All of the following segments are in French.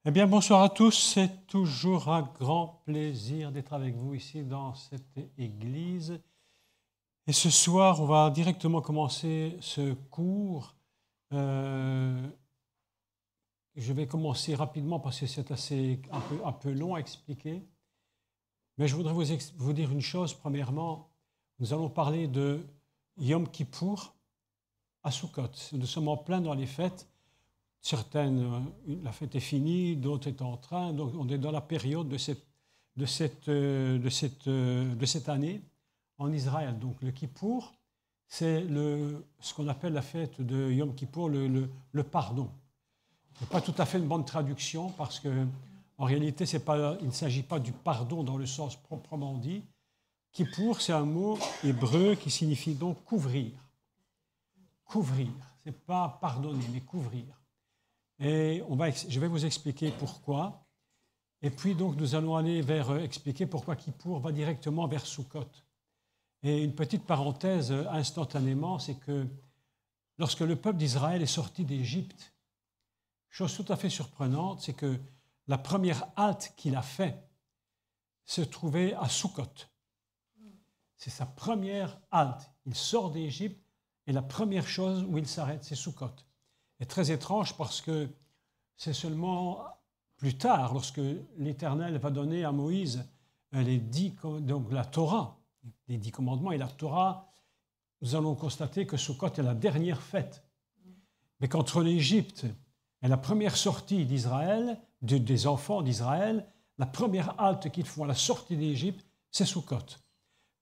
Eh bien, bonsoir à tous. C'est toujours un grand plaisir d'être avec vous ici dans cette église. Et ce soir, on va directement commencer ce cours. Je vais commencer rapidement parce que c'est un peu long à expliquer. Mais je voudrais vous dire une chose. Premièrement, nous allons parler de Yom Kippour à Sukkot. Nous sommes en plein dans les fêtes. Certaines, la fête est finie, d'autres est en train. Donc, on est dans la période de cette année en Israël. Donc, le Kippour, c'est ce qu'on appelle la fête de Yom Kippour, le pardon. Ce n'est pas tout à fait une bonne traduction parce qu'en réalité, il ne s'agit pas du pardon dans le sens proprement dit. Kippour, c'est un mot hébreu qui signifie donc couvrir. Couvrir. Ce n'est pas pardonner, mais couvrir. Et je vais vous expliquer pourquoi. Et puis donc nous allons aller expliquer pourquoi Kippour va directement vers Sukkot. Et une petite parenthèse instantanément, c'est que lorsque le peuple d'Israël est sorti d'Égypte, chose tout à fait surprenante, c'est que la première halte qu'il a fait se trouvait à Sukkot. C'est sa première halte. Il sort d'Égypte et la première chose où il s'arrête, c'est Sukkot. C'est très étrange parce que c'est seulement plus tard, lorsque l'Éternel va donner à Moïse donc la Torah, les 10 commandements et la Torah, nous allons constater que Sukkot est la dernière fête. Mais qu'entre l'Égypte et la première sortie d'Israël, des enfants d'Israël, la première halte qu'ils font à la sortie d'Égypte, c'est Sukkot.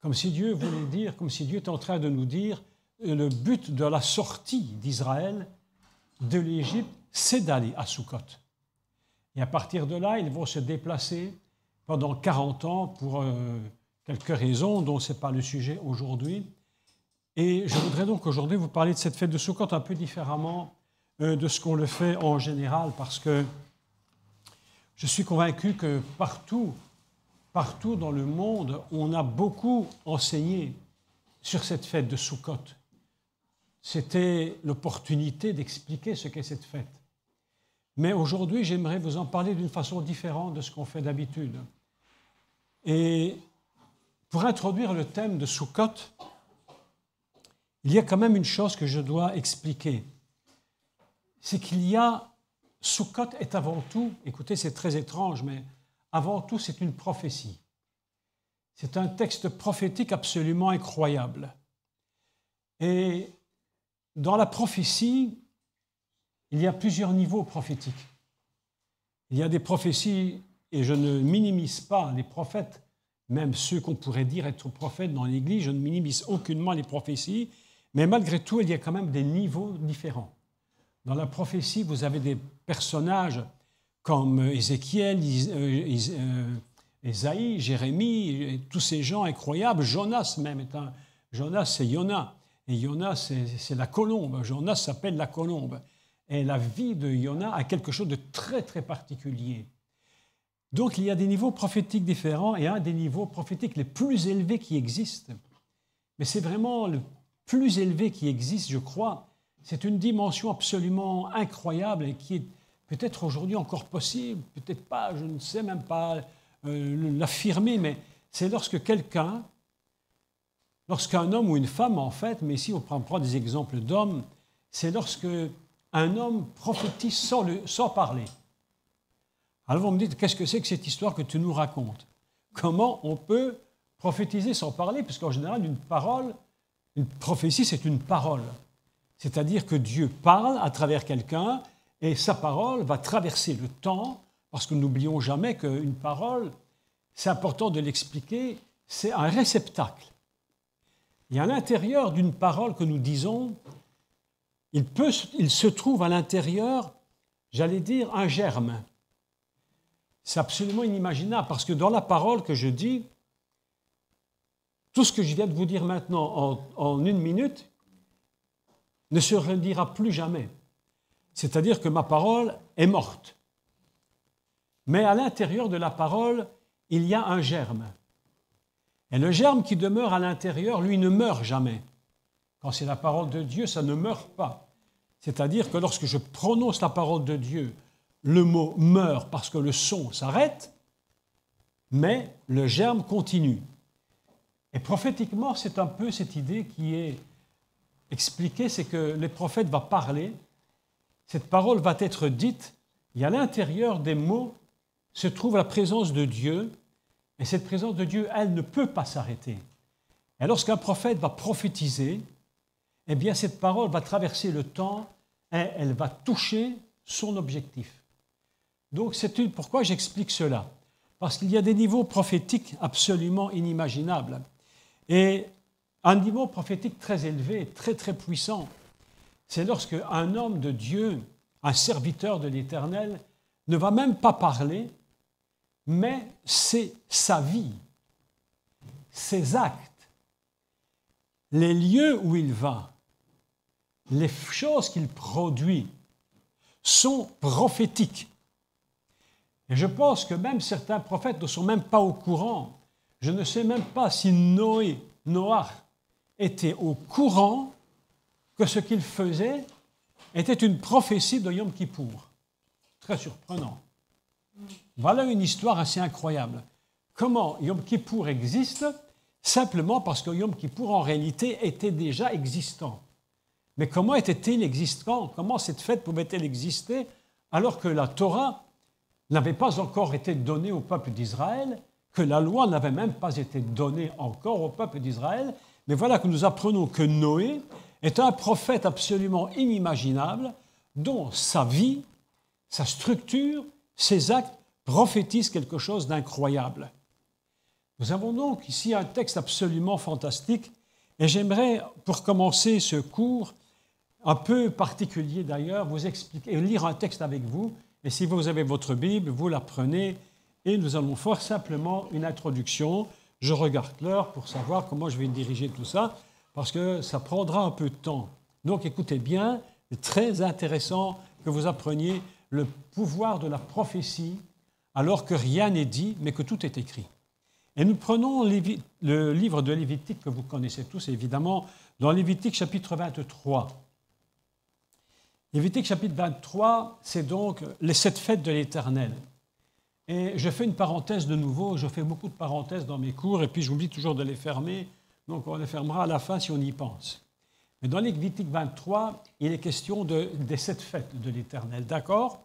Comme si Dieu voulait dire, comme si Dieu était en train de nous dire, le but de la sortie d'Israël de l'Égypte, c'est d'aller à Sukkot. Et à partir de là, ils vont se déplacer pendant 40 ans pour quelques raisons dont ce n'est pas le sujet aujourd'hui. Et je voudrais donc aujourd'hui vous parler de cette fête de Sukkot un peu différemment de ce qu'on le fait en général, parce que je suis convaincu que partout dans le monde, on a beaucoup enseigné sur cette fête de Sukkot. C'était l'opportunité d'expliquer ce qu'est cette fête. Mais aujourd'hui, j'aimerais vous en parler d'une façon différente de ce qu'on fait d'habitude. Et pour introduire le thème de Sukkot, il y a quand même une chose que je dois expliquer. C'est Sukkot est avant tout, écoutez, c'est très étrange, mais avant tout, c'est une prophétie. C'est un texte prophétique absolument incroyable. Et dans la prophétie, il y a plusieurs niveaux prophétiques. Il y a des prophéties, et je ne minimise pas les prophètes, même ceux qu'on pourrait dire être prophètes dans l'Église, je ne minimise aucunement les prophéties, mais malgré tout, il y a quand même des niveaux différents. Dans la prophétie, vous avez des personnages comme Ézéchiel, Ésaïe, Jérémie, tous ces gens incroyables. Jonas même Jonas, c'est Yona. Et Yona, c'est la colombe. Jonas s'appelle la colombe. Et la vie de Yona a quelque chose de très, très particulier. Donc, il y a des niveaux prophétiques différents et un des niveaux prophétiques les plus élevés qui existent. Mais c'est vraiment le plus élevé qui existe, je crois. C'est une dimension absolument incroyable et qui est peut-être aujourd'hui encore possible, peut-être pas, je ne sais même pas l'affirmer, mais c'est lorsqu'un homme ou une femme, en fait, mais ici on prend des exemples d'hommes, c'est lorsque un homme prophétise sans parler. Alors vous me dites, qu'est-ce que c'est que cette histoire que tu nous racontes? Comment on peut prophétiser sans parler? Parce qu'en général, une prophétie, c'est une parole. C'est-à-dire que Dieu parle à travers quelqu'un et sa parole va traverser le temps, parce que n'oublions jamais qu'une parole, c'est important de l'expliquer, c'est un réceptacle. Et à l'intérieur d'une parole que nous disons, il se trouve à l'intérieur, j'allais dire, un germe. C'est absolument inimaginable, parce que dans la parole que je dis, tout ce que je viens de vous dire maintenant en une minute ne se redira plus jamais. C'est-à-dire que ma parole est morte. Mais à l'intérieur de la parole, il y a un germe. Et le germe qui demeure à l'intérieur, lui, ne meurt jamais. Quand c'est la parole de Dieu, ça ne meurt pas. C'est-à-dire que lorsque je prononce la parole de Dieu le mot meurt parce que le son s'arrête, mais le germe continue. Et prophétiquement, c'est un peu cette idée qui est expliquée, c'est que le prophète va parler, cette parole va être dite, et à l'intérieur des mots se trouve la présence de Dieu, et cette présence de Dieu, elle ne peut pas s'arrêter. Et lorsqu'un prophète va prophétiser, eh bien cette parole va traverser le temps et elle va toucher son objectif. Donc c'est pourquoi j'explique cela. Parce qu'il y a des niveaux prophétiques absolument inimaginables. Et un niveau prophétique très élevé, très très puissant, c'est lorsque un homme de Dieu, un serviteur de l'Éternel, ne va même pas parler, mais c'est sa vie, ses actes, les lieux où il va, les choses qu'il produit sont prophétiques. Et je pense que même certains prophètes ne sont même pas au courant. Je ne sais même pas si Noach était au courant que ce qu'il faisait était une prophétie de Yom Kippour. Très surprenant. Voilà une histoire assez incroyable. Comment Yom Kippour existe? Simplement parce que Yom Kippour, en réalité, était déjà existant. Mais comment était-il existant? Comment cette fête pouvait-elle exister alors que la Torah n'avait pas encore été donnée au peuple d'Israël, que la loi n'avait même pas été donnée encore au peuple d'Israël? Mais voilà que nous apprenons que Noé est un prophète absolument inimaginable dont sa vie, sa structure, ses actes prophétisent quelque chose d'incroyable. Nous avons donc ici un texte absolument fantastique et j'aimerais, pour commencer ce cours, un peu particulier d'ailleurs, vous expliquer et lire un texte avec vous. Et si vous avez votre Bible, vous la prenez et nous allons faire simplement une introduction. Je regarde l'heure pour savoir comment je vais diriger tout ça, parce que ça prendra un peu de temps. Donc écoutez bien, c'est très intéressant que vous appreniez le pouvoir de la prophétie alors que rien n'est dit, mais que tout est écrit. Et nous prenons le livre de Lévitique que vous connaissez tous, évidemment, dans Lévitique chapitre 23. Lévitique chapitre 23, c'est donc les 7 fêtes de l'Éternel. Et je fais une parenthèse de nouveau, je fais beaucoup de parenthèses dans mes cours, et puis j'oublie toujours de les fermer, donc on les fermera à la fin si on y pense. Mais dans Lévitique 23, il est question des 7 fêtes de l'Éternel, d'accord?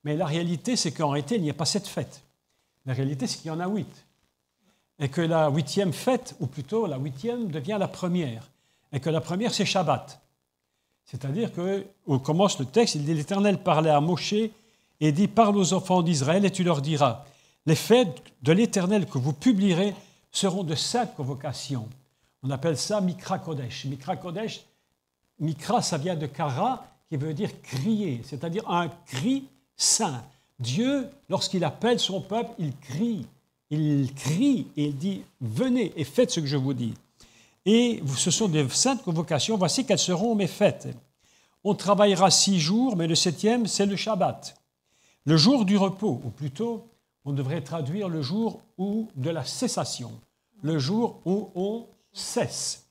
Mais la réalité, c'est qu'en réalité, il n'y a pas 7 fêtes. La réalité, c'est qu'il y en a 8. Et que la 8e fête, ou plutôt la 8e, devient la première. Et que la première, c'est Shabbat. C'est-à-dire qu'on commence le texte, il dit « L'Éternel parlait à Moshe et dit « Parle aux enfants d'Israël et tu leur diras « Les fêtes de l'Éternel que vous publierez seront de saintes convocations. » On appelle ça Mikra Kodesh. Mikra Kodesh, Mikra, ça vient de Kara, qui veut dire crier, c'est-à-dire un cri saint. Dieu, lorsqu'il appelle son peuple, il crie et il dit « Venez et faites ce que je vous dis. » Et ce sont des saintes convocations, voici quelles seront mes fêtes. On travaillera 6 jours, mais le 7e, c'est le Shabbat. Le jour du repos, ou plutôt, on devrait traduire le jour de la cessation, le jour où on cesse.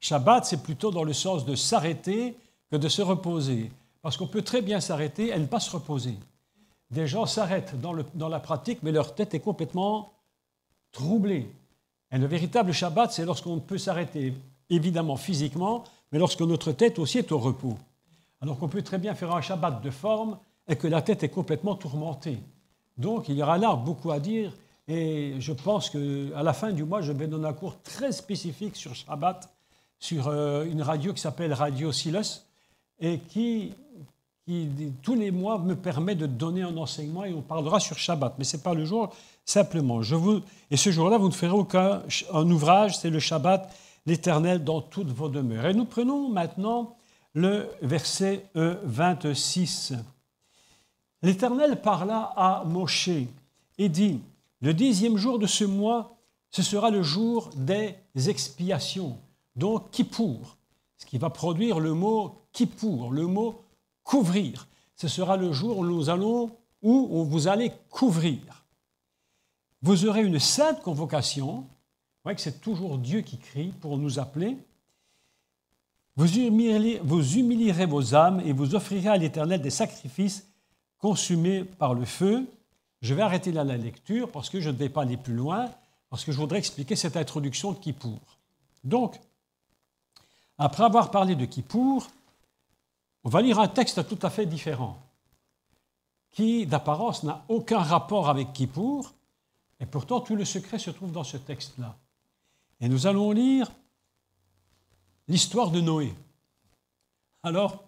Shabbat, c'est plutôt dans le sens de s'arrêter que de se reposer, parce qu'on peut très bien s'arrêter et ne pas se reposer. Des gens s'arrêtent dans la pratique, mais leur tête est complètement troublée. Et le véritable Shabbat, c'est lorsqu'on peut s'arrêter, évidemment physiquement, mais lorsque notre tête aussi est au repos. Alors qu'on peut très bien faire un Shabbat de forme et que la tête est complètement tourmentée. Donc il y aura là beaucoup à dire et je pense qu'à la fin du mois, je vais donner un cours très spécifique sur Shabbat, sur une radio qui s'appelle Radio Silos et qui tous les mois me permet de donner un enseignement et on parlera sur Shabbat. Mais ce n'est pas le jour, simplement. Et ce jour-là, vous ne ferez aucun ouvrage, c'est le Shabbat, l'Éternel dans toutes vos demeures. Et nous prenons maintenant le verset 26. L'Éternel parla à Moshe et dit, « Le 10e jour de ce mois, ce sera le jour des expiations, donc Kippour, ce qui va produire le mot Kippour, le mot couvrir. Ce sera le jour où vous allez couvrir. Vous aurez une sainte convocation. Vous voyez que c'est toujours Dieu qui crie pour nous appeler. Vous humilierez vos âmes et vous offrirez à l'Éternel des sacrifices consumés par le feu. Je vais arrêter là la lecture parce que je ne vais pas aller plus loin, parce que je voudrais expliquer cette introduction de Kippour. Donc, après avoir parlé de Kippour, on va lire un texte tout à fait différent, qui d'apparence n'a aucun rapport avec Kippour, et pourtant tout le secret se trouve dans ce texte-là. Et nous allons lire l'histoire de Noé. Alors,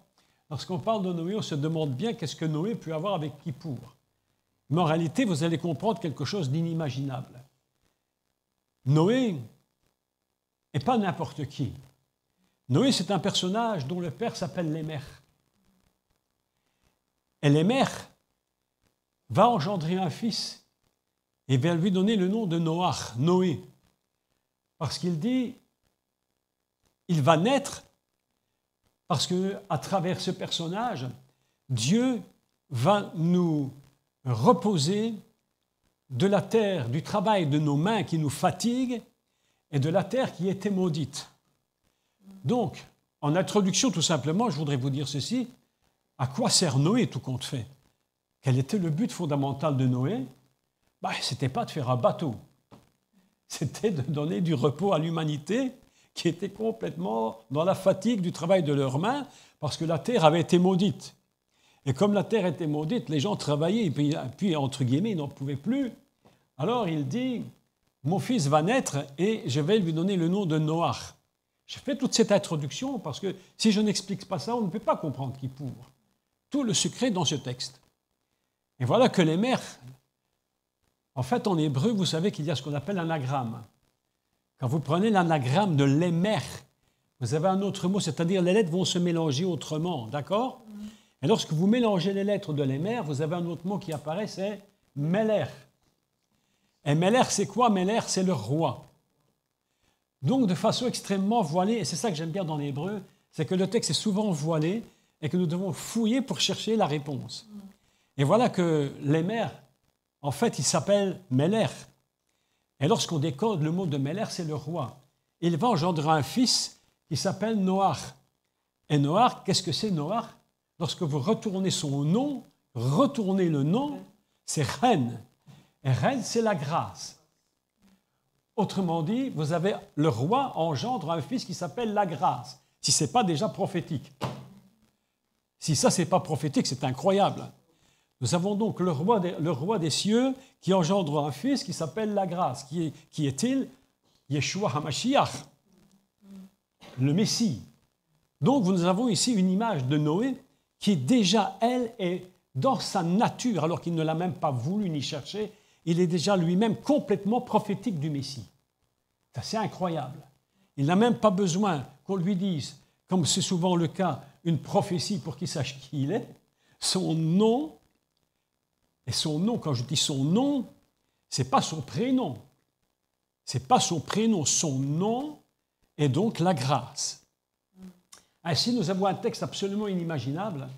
lorsqu'on parle de Noé, on se demande bien qu'est-ce que Noé peut avoir avec Kippour. Mais en réalité, vous allez comprendre quelque chose d'inimaginable. Noé n'est pas n'importe qui. Noé, c'est un personnage dont le père s'appelle Lémer. Et Lémer va engendrer un fils et va lui donner le nom de Noach, Noé. Parce qu'il dit, il va naître parce qu'à travers ce personnage, Dieu va nous reposer de la terre, du travail de nos mains qui nous fatigue et de la terre qui était maudite. Donc, en introduction, tout simplement, je voudrais vous dire ceci. À quoi sert Noé, tout compte fait? Quel était le but fondamental de Noé? Ce n'était pas de faire un bateau. C'était de donner du repos à l'humanité qui était complètement dans la fatigue du travail de leurs mains parce que la terre avait été maudite. Et comme la terre était maudite, les gens travaillaient, et puis entre guillemets, ils n'en pouvaient plus. Alors il dit, mon fils va naître et je vais lui donner le nom de Noach. Je fais toute cette introduction parce que si je n'explique pas ça, on ne peut pas comprendre Kippour. Tout le secret dans ce texte. Et voilà que les mères, en fait en hébreu, vous savez qu'il y a ce qu'on appelle l'anagramme. Quand vous prenez l'anagramme de l'émer, vous avez un autre mot, c'est-à-dire les lettres vont se mélanger autrement, d'accord? Et lorsque vous mélangez les lettres de l'émer, vous avez un autre mot qui apparaît, c'est Meller. Et Meller, c'est quoi? Meller, c'est le roi. Donc, de façon extrêmement voilée, et c'est ça que j'aime bien dans l'hébreu, c'est que le texte est souvent voilé et que nous devons fouiller pour chercher la réponse. Et voilà que l'émer, en fait, il s'appelle Meller. Et lorsqu'on décode le mot de Meller, c'est le roi. Il va engendrer un fils qui s'appelle Noach. Et Noach, qu'est-ce que c'est Noach? Lorsque vous retournez son nom, retournez le nom, c'est Reine. Et Reine, c'est la grâce. Autrement dit, vous avez le roi engendre un fils qui s'appelle la grâce. Si ce n'est pas déjà prophétique. Si ça, ce n'est pas prophétique, c'est incroyable. Nous avons donc le roi des cieux qui engendre un fils qui s'appelle la grâce. Qui est-il? Yeshua HaMashiach, le Messie. Donc, nous avons ici une image de Noé qui déjà, elle, est dans sa nature, alors qu'il ne l'a même pas voulu ni cherché, il est déjà lui-même complètement prophétique du Messie. C'est assez incroyable. Il n'a même pas besoin qu'on lui dise, comme c'est souvent le cas, une prophétie pour qu'il sache qui il est. Son nom, et son nom, quand je dis son nom, ce n'est pas son prénom. Ce n'est pas son prénom, son nom est donc la grâce. Ainsi, nous avons un texte absolument inimaginable,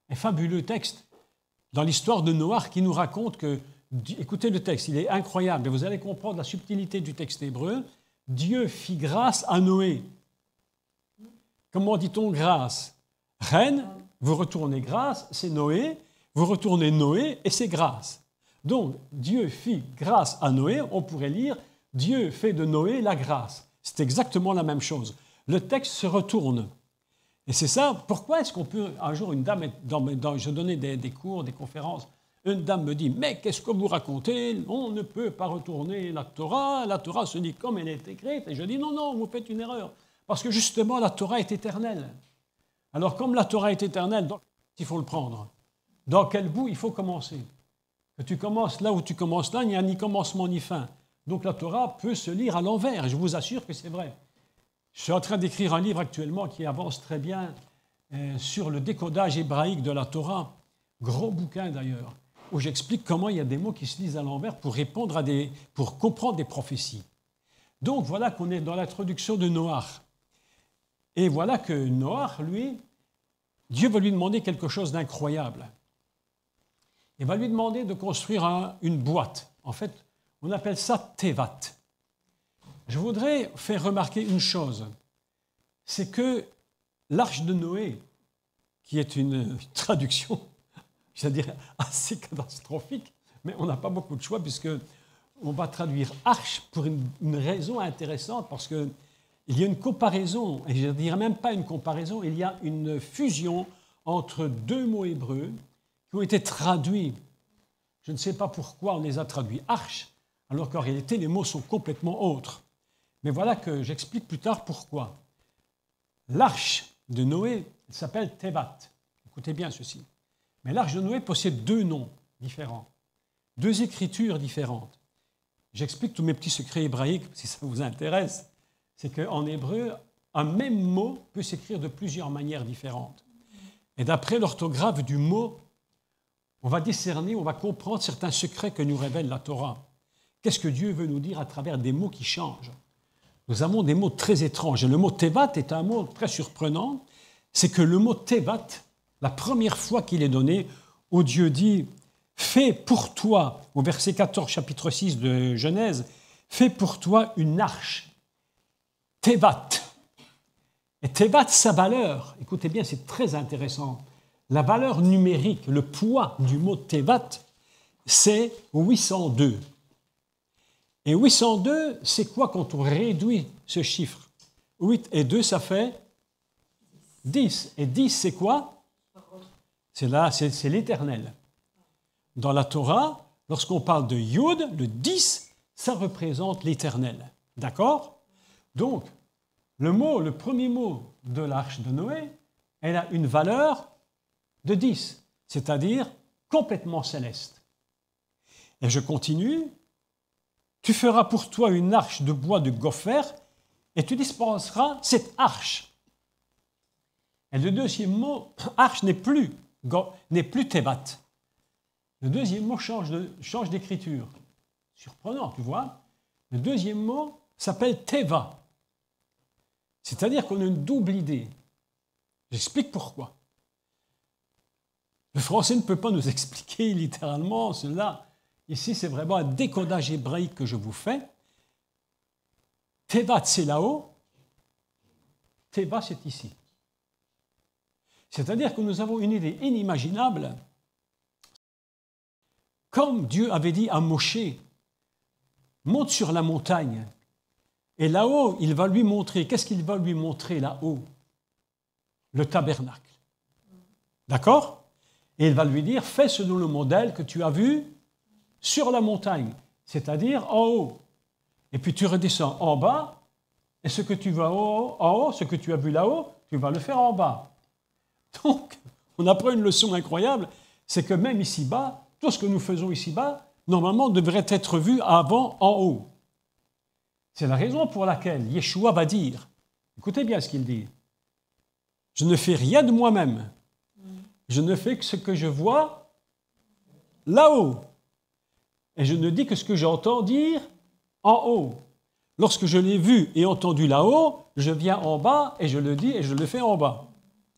un fabuleux texte dans l'histoire de Noach qui nous raconte que, écoutez le texte, il est incroyable, et vous allez comprendre la subtilité du texte hébreu. Dieu fit grâce à Noé. Comment dit-on grâce? Reine, vous retournez grâce, c'est Noé, vous retournez Noé et c'est grâce. Donc, Dieu fit grâce à Noé, on pourrait lire Dieu fait de Noé la grâce. C'est exactement la même chose. Le texte se retourne. Et c'est ça, pourquoi est-ce qu'on peut, un jour, une dame, je donnais des cours, des conférences, une dame me dit, mais qu'est-ce que vous racontez? On ne peut pas retourner la Torah se dit comme elle est écrite. Et je dis, non, vous faites une erreur. Parce que justement, la Torah est éternelle. Alors, comme la Torah est éternelle, il faut le prendre. Dans quel bout il faut commencer? Que tu commences là ou tu commences là, il n'y a ni commencement ni fin. Donc la Torah peut se lire à l'envers, et je vous assure que c'est vrai. Je suis en train d'écrire un livre actuellement qui avance très bien sur le décodage hébraïque de la Torah, gros bouquin d'ailleurs, où j'explique comment il y a des mots qui se lisent à l'envers pour comprendre des prophéties. Donc voilà qu'on est dans l'introduction de Noach. Et voilà que Noach, lui, Dieu va lui demander quelque chose d'incroyable. Il va lui demander de construire une boîte. En fait, on appelle ça Tevat. Je voudrais faire remarquer une chose, c'est que l'arche de Noé, qui est une traduction, c'est-à-dire assez catastrophique, mais on n'a pas beaucoup de choix puisque on va traduire arche pour une raison intéressante parce qu'il y a une comparaison, et je ne dirais même pas une comparaison, il y a une fusion entre deux mots hébreux qui ont été traduits. Je ne sais pas pourquoi on les a traduits arche, alors qu'en réalité les mots sont complètement autres. Mais voilà que j'explique plus tard pourquoi. L'arche de Noé s'appelle Tevat. Écoutez bien ceci. Mais l'arche de Noé possède deux noms différents, deux écritures différentes. J'explique tous mes petits secrets hébraïques si ça vous intéresse. C'est qu'en hébreu, un même mot peut s'écrire de plusieurs manières différentes. Et d'après l'orthographe du mot, on va discerner, on va comprendre certains secrets que nous révèle la Torah. Qu'est-ce que Dieu veut nous dire à travers des mots qui changent? Nous avons des mots très étranges. Et le mot Tevat est un mot très surprenant. C'est que le mot Tevat, la première fois qu'il est donné, où Dieu dit « Fais pour toi », au verset 14, chapitre 6 de Genèse, « Fais pour toi une arche. » Tevat. Et Tevat, sa valeur, écoutez bien, c'est très intéressant. La valeur numérique, le poids du mot Tevat, c'est 802. Et 802, c'est quoi quand on réduit ce chiffre? 8 et 2, ça fait 10. Et 10, c'est quoi? C'est l'éternel. Dans la Torah, lorsqu'on parle de Yud, le 10, ça représente l'éternel. D'accord? Donc, le premier mot de l'arche de Noé, elle a une valeur de 10, c'est-à-dire complètement céleste. Et je continue. Tu feras pour toi une arche de bois de gopher et tu dispenseras cette arche. Et le deuxième mot, arche n'est plus Tevat. Le deuxième mot change d'écriture. Surprenant, tu vois. Le deuxième mot s'appelle Teva. C'est-à-dire qu'on a une double idée. J'explique pourquoi. Le français ne peut pas nous expliquer littéralement cela. Ici, c'est vraiment un décodage hébraïque que je vous fais. Tevat, c'est là-haut. Teva, c'est ici. C'est-à-dire que nous avons une idée inimaginable. Comme Dieu avait dit à Moshe, monte sur la montagne. Et là-haut, il va lui montrer. Qu'est-ce qu'il va lui montrer là-haut? Le tabernacle. D'accord? Et il va lui dire, fais selon le modèle que tu as vu sur la montagne, c'est-à-dire en haut. Et puis tu redescends en bas, et ce que tu vas en haut, ce que tu as vu là-haut, tu vas le faire en bas. Donc, on apprend une leçon incroyable, c'est que même ici-bas, tout ce que nous faisons ici-bas, normalement, devrait être vu avant en haut. C'est la raison pour laquelle Yeshua va dire, écoutez bien ce qu'il dit, je ne fais rien de moi-même, je ne fais que ce que je vois là-haut. Et je ne dis que ce que j'entends dire en haut. Lorsque je l'ai vu et entendu là-haut, je viens en bas et je le dis et je le fais en bas.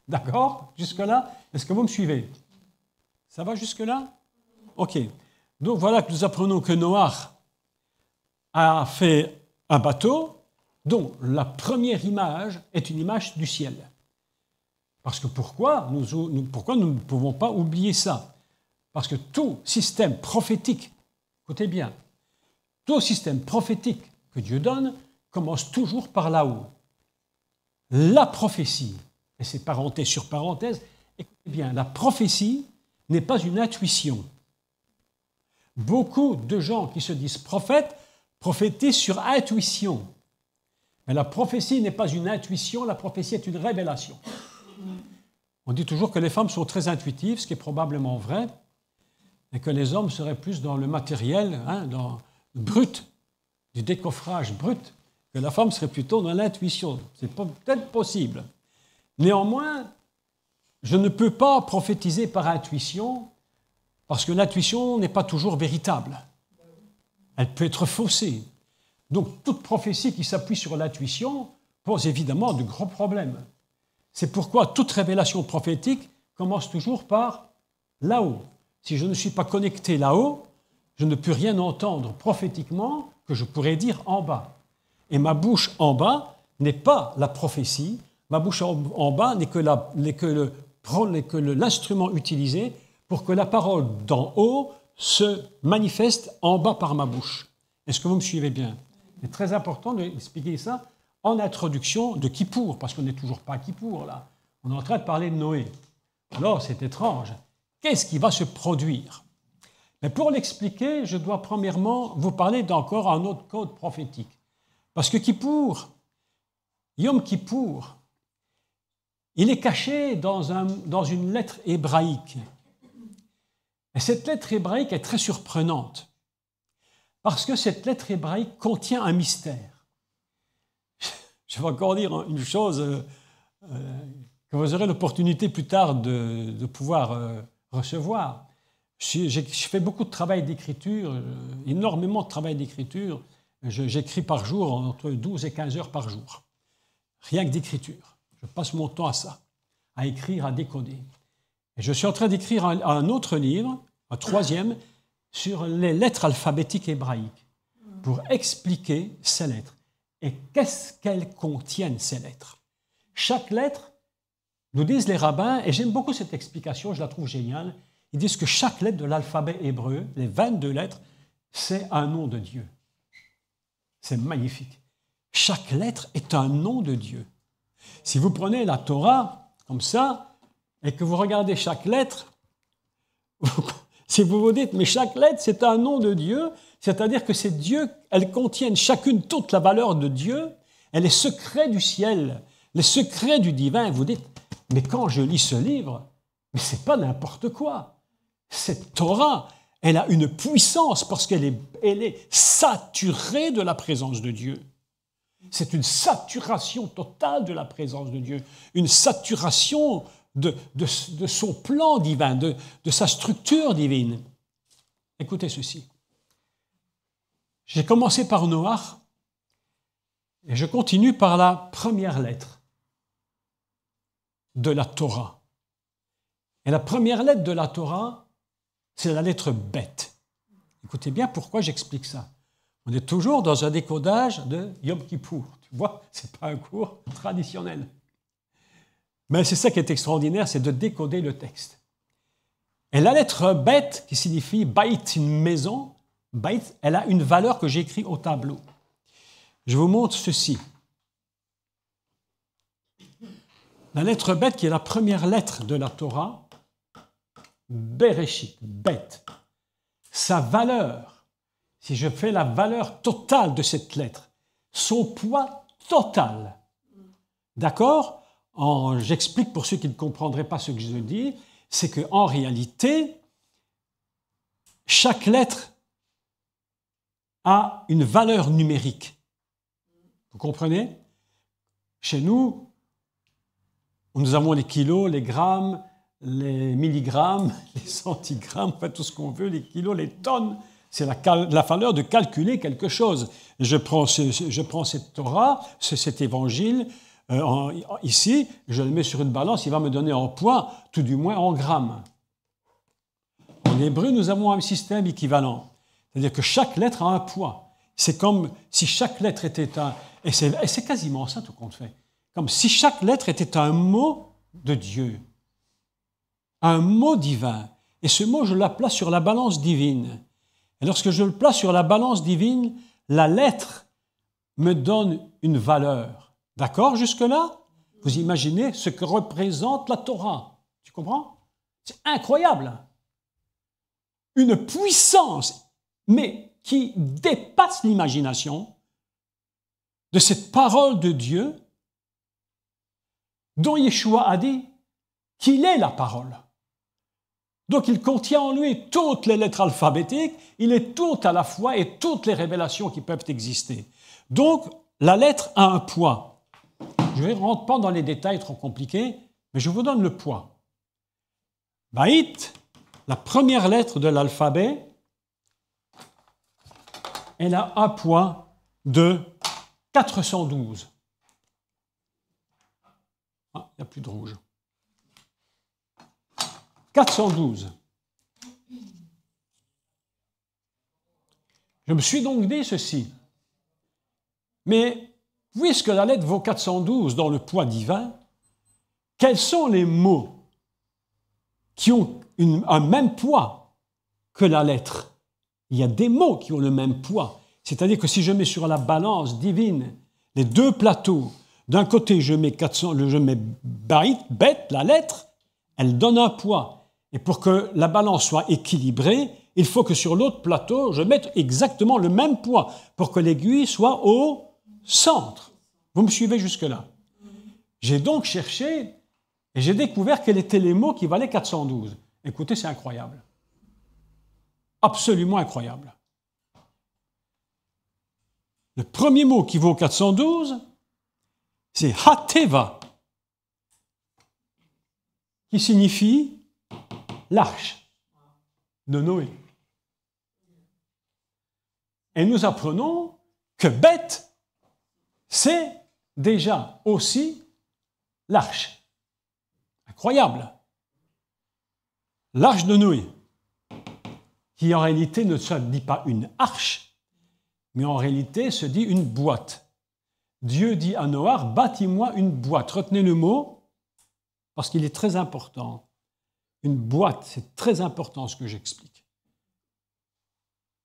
D'accord? Jusque-là, est-ce que vous me suivez? Ça va jusque-là? Ok. Donc voilà que nous apprenons que Noach a fait un bateau dont la première image est une image du ciel. Parce que pourquoi nous ne pouvons pas oublier ça? Parce que tout système prophétique, écoutez bien, tout système prophétique que Dieu donne commence toujours par là-haut. La prophétie, et c'est parenthèse sur parenthèse, écoutez bien, la prophétie n'est pas une intuition. Beaucoup de gens qui se disent prophètes prophétisent sur intuition. Mais la prophétie n'est pas une intuition, la prophétie est une révélation. On dit toujours que les femmes sont très intuitives, ce qui est probablement vrai, et que les hommes seraient plus dans le matériel, dans le brut, du décoffrage brut, que la femme serait plutôt dans l'intuition. C'est peut-être possible. Néanmoins, je ne peux pas prophétiser par intuition, parce que l'intuition n'est pas toujours véritable. Elle peut être faussée. Donc, toute prophétie qui s'appuie sur l'intuition pose évidemment de gros problèmes. C'est pourquoi toute révélation prophétique commence toujours par là-haut. Si je ne suis pas connecté là-haut, je ne peux rien entendre prophétiquement que je pourrais dire en bas. Et ma bouche en bas n'est pas la prophétie, ma bouche en bas n'est que l'instrument utilisé pour que la parole d'en haut se manifeste en bas par ma bouche. Est-ce que vous me suivez bien? C'est très important d'expliquer ça en introduction de Kippour, parce qu'on n'est toujours pas à Kippour, là. On est en train de parler de Noé. Alors, c'est étrange. Qu'est-ce qui va se produire? Mais pour l'expliquer, je dois premièrement vous parler d'encore un autre code prophétique. Parce que Kippour, Yom Kippour, il est caché dans une lettre hébraïque. Et cette lettre hébraïque est très surprenante, parce que cette lettre hébraïque contient un mystère. Je vais encore dire une chose que vous aurez l'opportunité plus tard de pouvoir recevoir. Je fais beaucoup de travail d'écriture, énormément de travail d'écriture. J'écris par jour entre 12 et 15 heures par jour, rien que d'écriture. Je passe mon temps à ça, à écrire, à décoder. Et je suis en train d'écrire un autre livre, un troisième, sur les lettres alphabétiques hébraïques, pour expliquer ces lettres. Et qu'est-ce qu'elles contiennent, ces lettres? Chaque lettre, nous disent les rabbins, et j'aime beaucoup cette explication, je la trouve géniale, ils disent que chaque lettre de l'alphabet hébreu, les 22 lettres, c'est un nom de Dieu. C'est magnifique. Chaque lettre est un nom de Dieu. Si vous prenez la Torah, comme ça, et que vous regardez chaque lettre, si vous vous dites, mais chaque lettre, c'est un nom de Dieu, c'est-à-dire que c'est Dieu, elles contiennent chacune toute la valeur de Dieu, et les secrets du ciel, les secrets du divin, vous dites, mais quand je lis ce livre, mais c'est pas n'importe quoi. Cette Torah, elle a une puissance parce qu'elle est saturée de la présence de Dieu. C'est une saturation totale de la présence de Dieu, une saturation de son plan divin, de sa structure divine. Écoutez ceci. J'ai commencé par Noach et je continue par la première lettre de la Torah. Et la première lettre de la Torah, c'est la lettre Bet. Écoutez bien pourquoi j'explique ça. On est toujours dans un décodage de Yom Kippour. Tu vois, ce n'est pas un cours traditionnel. Mais c'est ça qui est extraordinaire, c'est de décoder le texte. Et la lettre Bet, qui signifie Bait, une maison, Bait, elle a une valeur que j'ai écrite au tableau. Je vous montre ceci. La lettre Bet, qui est la première lettre de la Torah, Bereshit, Bet. Sa valeur, si je fais la valeur totale de cette lettre, son poids total, d'accord? J'explique pour ceux qui ne comprendraient pas ce que je dis, c'est qu'en réalité, chaque lettre a une valeur numérique. Vous comprenez? Chez nous, nous avons les kilos, les grammes, les milligrammes, les centigrammes, enfin tout ce qu'on veut, les kilos, les tonnes. C'est la valeur de calculer quelque chose. Je prends cette Torah, cet évangile, ici, je le mets sur une balance, il va me donner en poids, tout du moins en grammes. En hébreu, nous avons un système équivalent. C'est-à-dire que chaque lettre a un poids. C'est comme si chaque lettre était un... Et c'est quasiment ça tout compte fait. Comme si chaque lettre était un mot de Dieu. Un mot divin. Et ce mot, je le place sur la balance divine. Et lorsque je le place sur la balance divine, la lettre me donne une valeur. D'accord jusque-là? Vous imaginez ce que représente la Torah. Tu comprends? C'est incroyable. Une puissance, mais qui dépasse l'imagination de cette parole de Dieu dont Yeshua a dit qu'il est la parole. Donc il contient en lui toutes les lettres alphabétiques, il est tout à la fois et toutes les révélations qui peuvent exister. Donc la lettre a un poids. Je ne rentre pas dans les détails trop compliqués, mais je vous donne le poids. Baït, la première lettre de l'alphabet, elle a un poids de 412. Ah, il n'y a plus de rouge. 412. Je me suis donc dit ceci. Mais puisque la lettre vaut 412 dans le poids divin, quels sont les mots qui ont un même poids que la lettre. Il y a des mots qui ont le même poids. C'est-à-dire que si je mets sur la balance divine les deux plateaux, d'un côté je mets bête, la lettre, elle donne un poids. Et pour que la balance soit équilibrée, il faut que sur l'autre plateau, je mette exactement le même poids pour que l'aiguille soit au centre. Vous me suivez jusque-là? J'ai donc cherché et j'ai découvert quels étaient les mots qui valaient 412. Écoutez, c'est incroyable. Absolument incroyable. Le premier mot qui vaut 412, c'est Hateva, qui signifie l'arche de Noé. Et nous apprenons que Beth, c'est déjà aussi l'arche. Incroyable. L'arche de Noé, qui en réalité ne se dit pas une arche, mais en réalité se dit une boîte. Dieu dit à Noé, bâtis-moi une boîte. Retenez le mot, parce qu'il est très important. Une boîte, c'est très important ce que j'explique.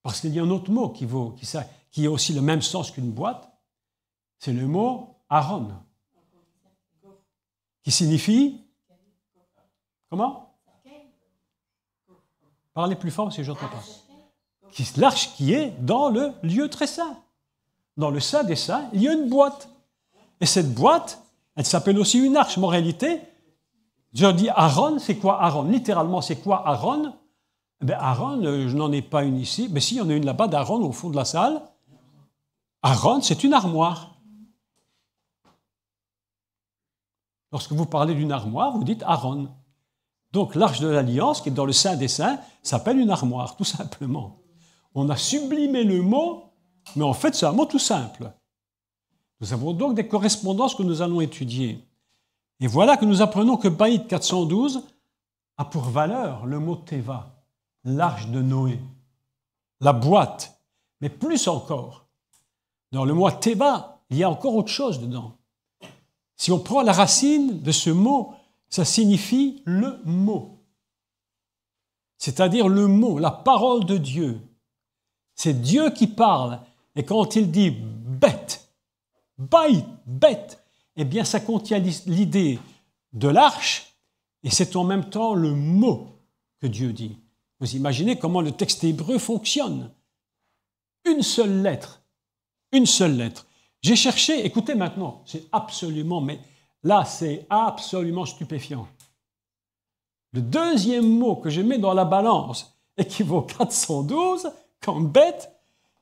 Parce qu'il y a un autre mot qui a aussi le même sens qu'une boîte, c'est le mot Aaron, qui signifie... Comment? Parlez plus fort si je n'entends pas. L'arche qui est dans le lieu très saint. Dans le saint des saints, il y a une boîte. Et cette boîte, elle s'appelle aussi une arche. Mais en réalité, je dis Aaron, c'est quoi Aaron? Littéralement, c'est quoi Aaron? Aaron, je n'en ai pas une ici. Mais si, il y en a une là-bas d'Aaron au fond de la salle. Aaron, c'est une armoire. Lorsque vous parlez d'une armoire, vous dites Aaron. Donc l'arche de l'Alliance, qui est dans le Saint des Saints, s'appelle une armoire, tout simplement. On a sublimé le mot, mais en fait c'est un mot tout simple. Nous avons donc des correspondances que nous allons étudier. Et voilà que nous apprenons que Baït 412 a pour valeur le mot Teva, l'arche de Noé, la boîte, mais plus encore. Dans le mot Teva, il y a encore autre chose dedans. Si on prend la racine de ce mot, ça signifie le mot. C'est-à-dire le mot, la parole de Dieu. C'est Dieu qui parle. Et quand il dit bête, baït, bête, eh bien ça contient l'idée de l'arche et c'est en même temps le mot que Dieu dit. Vous imaginez comment le texte hébreu fonctionne. Une seule lettre. Une seule lettre. J'ai cherché, écoutez maintenant, c'est absolument, mais là c'est absolument stupéfiant. Le deuxième mot que je mets dans la balance et qui vaut 412, comme bête,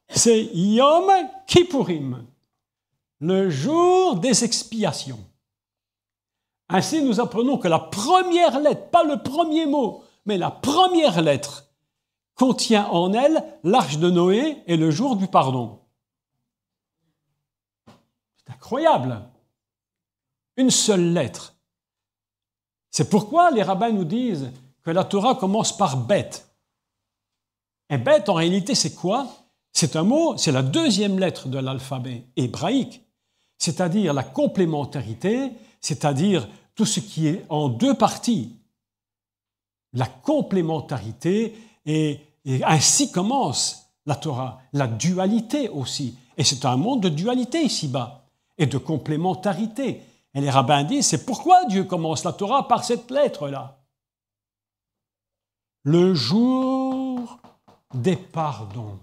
c'est Yom Kippourim, le jour des expiations. Ainsi, nous apprenons que la première lettre, pas le premier mot, mais la première lettre, contient en elle l'arche de Noé et le jour du pardon. C'est incroyable. Une seule lettre. C'est pourquoi les rabbins nous disent que la Torah commence par bête. Et bête, en réalité, c'est quoi? C'est un mot, c'est la deuxième lettre de l'alphabet hébraïque, c'est-à-dire la complémentarité, c'est-à-dire tout ce qui est en deux parties. La complémentarité, et ainsi commence la Torah. La dualité aussi. Et c'est un monde de dualité ici-bas, et de complémentarité. Et les rabbins disent, c'est pourquoi Dieu commence la Torah par cette lettre-là. Le jour des pardons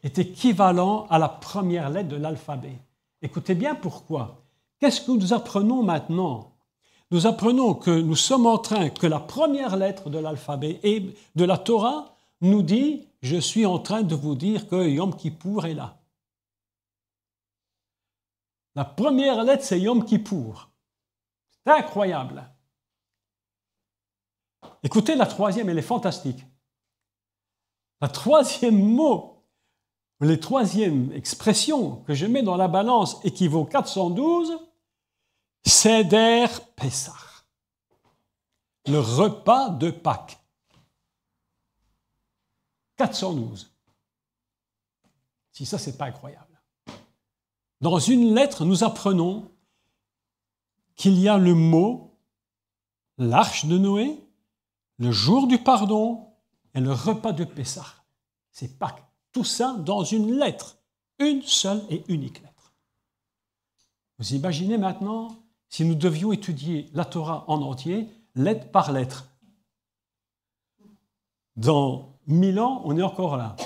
est équivalent à la première lettre de l'alphabet. Écoutez bien pourquoi. Qu'est-ce que nous apprenons maintenant? Nous apprenons que nous sommes en train, que la première lettre de l'alphabet et de la Torah nous dit, je suis en train de vous dire que Yom Kippour est là. La première lettre, c'est Yom Kippour. C'est incroyable. Écoutez, la troisième, elle est fantastique. La troisième mot, les troisième expression que je mets dans la balance et qui vaut 412, Seder Pessah, le repas de Pâques. 412. Si ça, c'est pas incroyable. Dans une lettre, nous apprenons qu'il y a le mot, l'arche de Noé, le jour du pardon et le repas de Pessah. C'est Pâques. Tout ça dans une lettre, une seule et unique lettre. Vous imaginez maintenant si nous devions étudier la Torah en entier, lettre par lettre. Dans 1000 ans, on est encore là,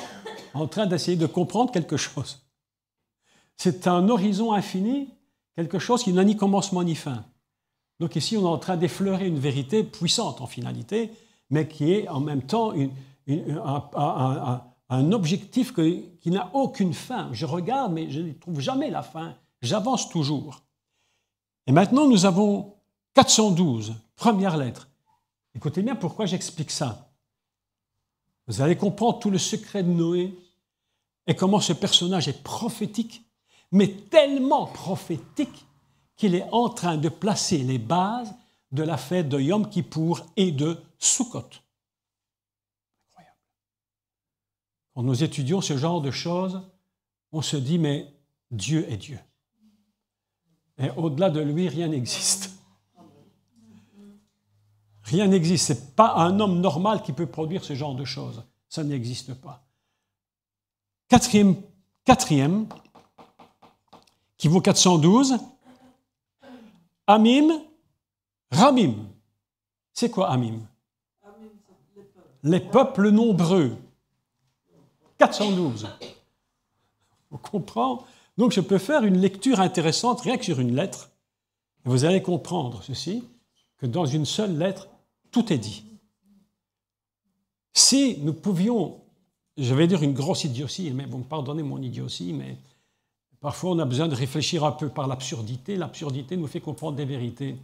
en train d'essayer de comprendre quelque chose. C'est un horizon infini, quelque chose qui n'a ni commencement ni fin. Donc ici, on est en train d'effleurer une vérité puissante en finalité, mais qui est en même temps un objectif qui n'a aucune fin. Je regarde, mais je ne trouve jamais la fin. J'avance toujours. Et maintenant, nous avons 412, première lettre. Écoutez bien pourquoi j'explique ça. Vous allez comprendre tout le secret de Noé et comment ce personnage est prophétique, mais tellement prophétique qu'il est en train de placer les bases de la fête de Yom Kippour et de Sukkot. Incroyable. Quand nous étudions ce genre de choses, on se dit, mais Dieu est Dieu. Et au-delà de lui, rien n'existe. Rien n'existe. Ce n'est pas un homme normal qui peut produire ce genre de choses. Ça n'existe pas. Quatrième, qui vaut 412, Amim, Ramim. C'est quoi Amim? Les peuples nombreux. 412. On comprend? Donc je peux faire une lecture intéressante rien que sur une lettre. Et vous allez comprendre ceci, que dans une seule lettre, tout est dit. Si nous pouvions, je vais dire une grosse idiotie, mais vous me pardonnez mon idiotie, mais parfois on a besoin de réfléchir un peu par l'absurdité. L'absurdité nous fait comprendre des vérités.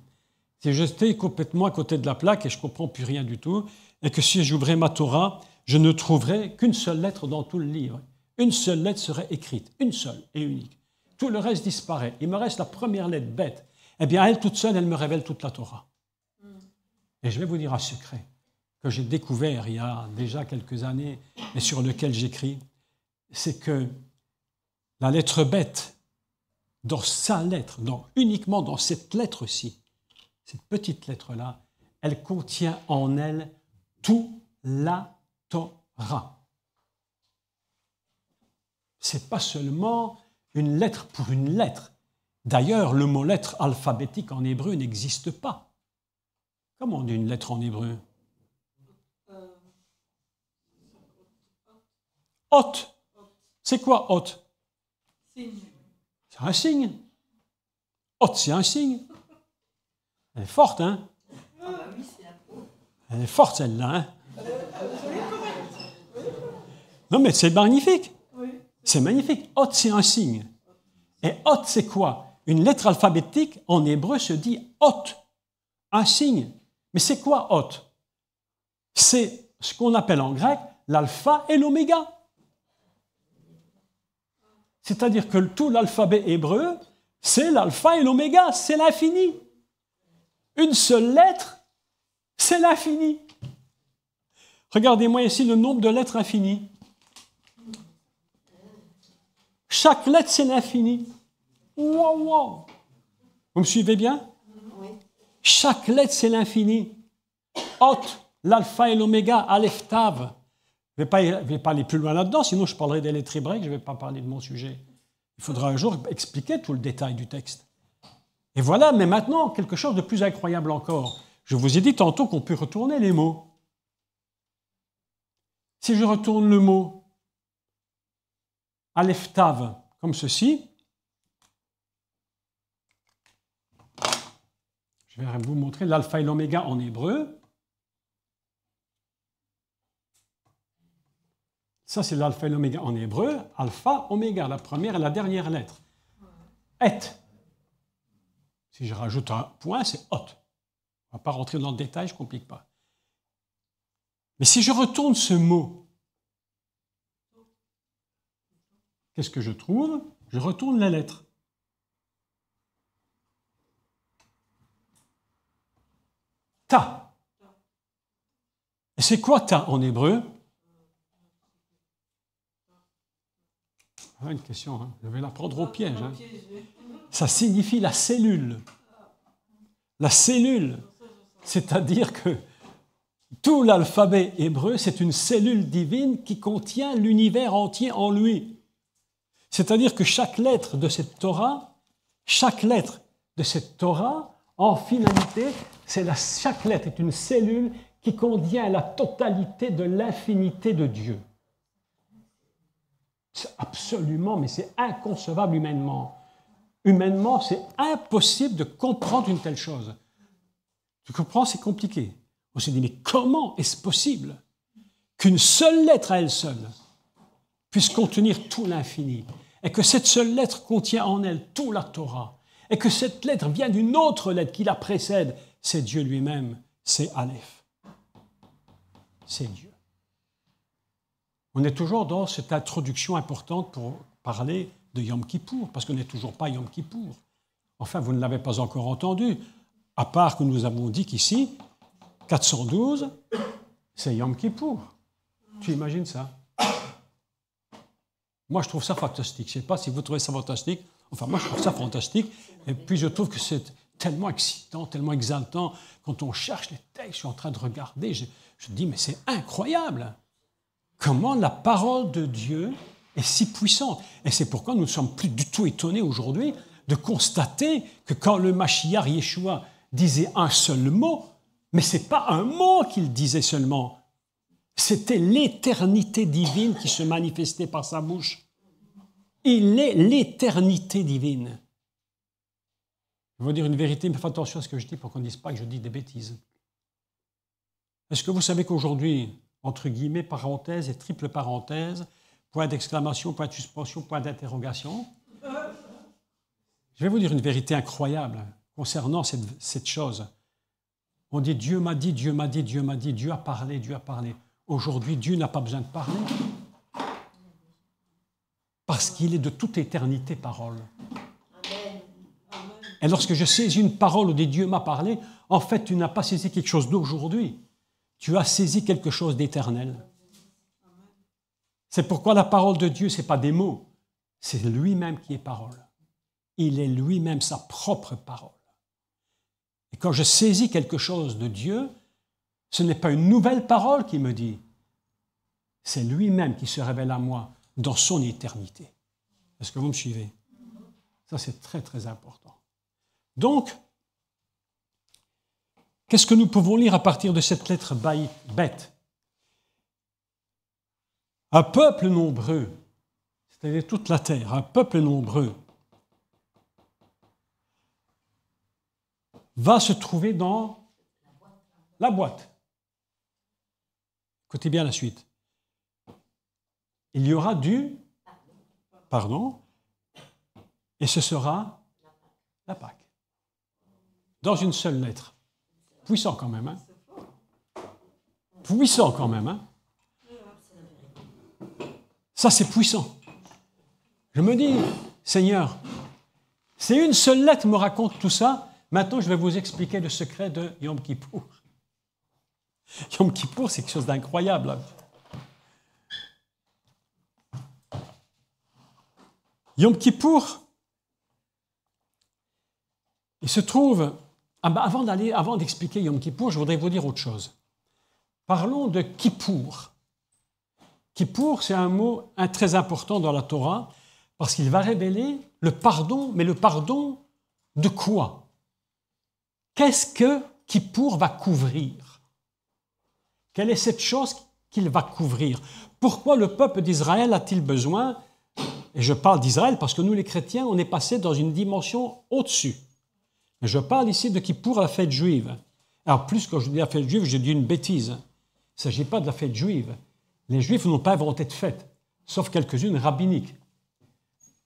Si j'étais complètement à côté de la plaque et je ne comprends plus rien du tout, et que si j'ouvrais ma Torah, je ne trouverais qu'une seule lettre dans tout le livre. Une seule lettre serait écrite, une seule et unique. Tout le reste disparaît. Il me reste la première lettre bête. Eh bien, elle toute seule, elle me révèle toute la Torah. Et je vais vous dire un secret que j'ai découvert il y a déjà quelques années et sur lequel j'écris, c'est que la lettre bête, dans sa lettre, uniquement dans cette lettre-ci, cette petite lettre-là, elle contient en elle toute la Torah. Ce n'est pas seulement une lettre pour une lettre. D'ailleurs, le mot lettre alphabétique en hébreu n'existe pas. Comment on dit une lettre en hébreu? Hot. C'est quoi hot? C'est un signe. Hot, c'est un signe. Elle est forte, hein? Elle est forte, celle-là, hein? Non, mais c'est magnifique. C'est magnifique. Hot, c'est un signe. Et hot, c'est quoi? Une lettre alphabétique en hébreu se dit hot, un signe. Mais c'est quoi hot? C'est ce qu'on appelle en grec l'alpha et l'oméga. C'est-à-dire que tout l'alphabet hébreu, c'est l'alpha et l'oméga, c'est l'infini. Une seule lettre, c'est l'infini. Regardez-moi ici le nombre de lettres infinies. Chaque lettre, c'est l'infini. Wow, wow. Vous me suivez bien? Oui. Chaque lettre, c'est l'infini. Hot, l'alpha et l'oméga, aleph, tav. Je ne vais pas aller plus loin là-dedans, sinon je parlerai des lettres hébraïques, je ne vais pas parler de mon sujet. Il faudra un jour expliquer tout le détail du texte. Et voilà, mais maintenant, quelque chose de plus incroyable encore. Je vous ai dit tantôt qu'on peut retourner les mots. Si je retourne le mot aleph, tav, comme ceci, je vais vous montrer l'alpha et l'oméga en hébreu. Ça, c'est l'alpha et l'oméga en hébreu. Alpha, oméga, la première et la dernière lettre. Et. Si je rajoute un point, c'est ot. On ne va pas rentrer dans le détail, je ne complique pas. Mais si je retourne ce mot, qu'est-ce que je trouve? Je retourne la lettre. Ta. Et c'est quoi ta en hébreu? Ah, une question, hein. Je vais la prendre au piège. Hein. Ça signifie la cellule. La cellule, c'est-à-dire que Tout l'alphabet hébreu, c'est une cellule divine qui contient l'univers entier en lui. C'est-à-dire que chaque lettre de cette Torah, en finalité, chaque lettre est une cellule qui contient la totalité de l'infinité de Dieu. C'est absolument, mais c'est inconcevable humainement. Humainement, c'est impossible de comprendre une telle chose. Tu comprends, c'est compliqué. On s'est dit, mais comment est-ce possible qu'une seule lettre à elle seule puisse contenir tout l'infini, et que cette seule lettre contient en elle toute la Torah, et que cette lettre vient d'une autre lettre qui la précède, c'est Dieu lui-même, c'est Aleph. C'est Dieu. On est toujours dans cette introduction importante pour parler de Yom Kippour, parce qu'on n'est toujours pas Yom Kippour. Enfin, vous ne l'avez pas encore entendu, à part que nous avons dit qu'ici, 412, c'est Yom Kippour. Tu imagines ça? Moi, je trouve ça fantastique. Je ne sais pas si vous trouvez ça fantastique. Enfin, moi, je trouve ça fantastique. Et puis, je trouve que c'est tellement excitant, tellement exaltant. Quand on cherche les textes, je suis en train de regarder, je dis, mais c'est incroyable. Comment la parole de Dieu est si puissante. Et c'est pourquoi nous ne sommes plus du tout étonnés aujourd'hui de constater que quand le Mashiach Yeshua disait un seul mot, mais ce n'est pas un mot qu'il disait seulement, c'était l'éternité divine qui se manifestait par sa bouche. Il est l'éternité divine. Je vais vous dire une vérité, mais faites attention à ce que je dis pour qu'on ne dise pas que je dis des bêtises. Est-ce que vous savez qu'aujourd'hui, entre guillemets, parenthèse et triple parenthèse, point d'exclamation, point de suspension, point d'interrogation, je vais vous dire une vérité incroyable concernant cette chose. On dit Dieu m'a dit, Dieu m'a dit, Dieu m'a dit, Dieu a parlé, Dieu a parlé. Aujourd'hui, Dieu n'a pas besoin de parler parce qu'il est de toute éternité parole. Et lorsque je saisis une parole où dit Dieu m'a parlé, en fait, tu n'as pas saisi quelque chose d'aujourd'hui. Tu as saisi quelque chose d'éternel. C'est pourquoi la parole de Dieu, ce n'est pas des mots, c'est lui-même qui est parole. Il est lui-même sa propre parole. Et quand je saisis quelque chose de Dieu, ce n'est pas une nouvelle parole qui me dit, c'est lui-même qui se révèle à moi dans son éternité. Est-ce que vous me suivez? Ça, c'est très, très important. Donc, qu'est-ce que nous pouvons lire à partir de cette lettre bête? Un peuple nombreux, c'est-à-dire toute la terre, un peuple nombreux, va se trouver dans la boîte. Écoutez bien la suite. Il y aura du pardon, et ce sera la Pâque. Dans une seule lettre. Puissant quand même, hein? Puissant quand même, hein? Ça, c'est puissant. Je me dis, Seigneur, si une seule lettre me raconte tout ça, maintenant je vais vous expliquer le secret de Yom Kippour. Yom Kippour, c'est quelque chose d'incroyable. Hein? Yom Kippour, il se trouve, avant d'expliquer Yom Kippour, je voudrais vous dire autre chose. Parlons de Kippour. Kippour, c'est un mot très important dans la Torah parce qu'il va révéler le pardon, mais le pardon de quoi? Qu'est-ce que Kippour va couvrir? Quelle est cette chose qu'il va couvrir? Pourquoi le peuple d'Israël a-t-il besoin? Et je parle d'Israël parce que nous, les chrétiens, on est passé dans une dimension au-dessus. Mais je parle ici de Kippour, la fête juive. Alors, plus quand je dis la fête juive, je dis une bêtise. Il ne s'agit pas de la fête juive. Les Juifs n'ont pas inventé de fête, sauf quelques-unes rabbiniques,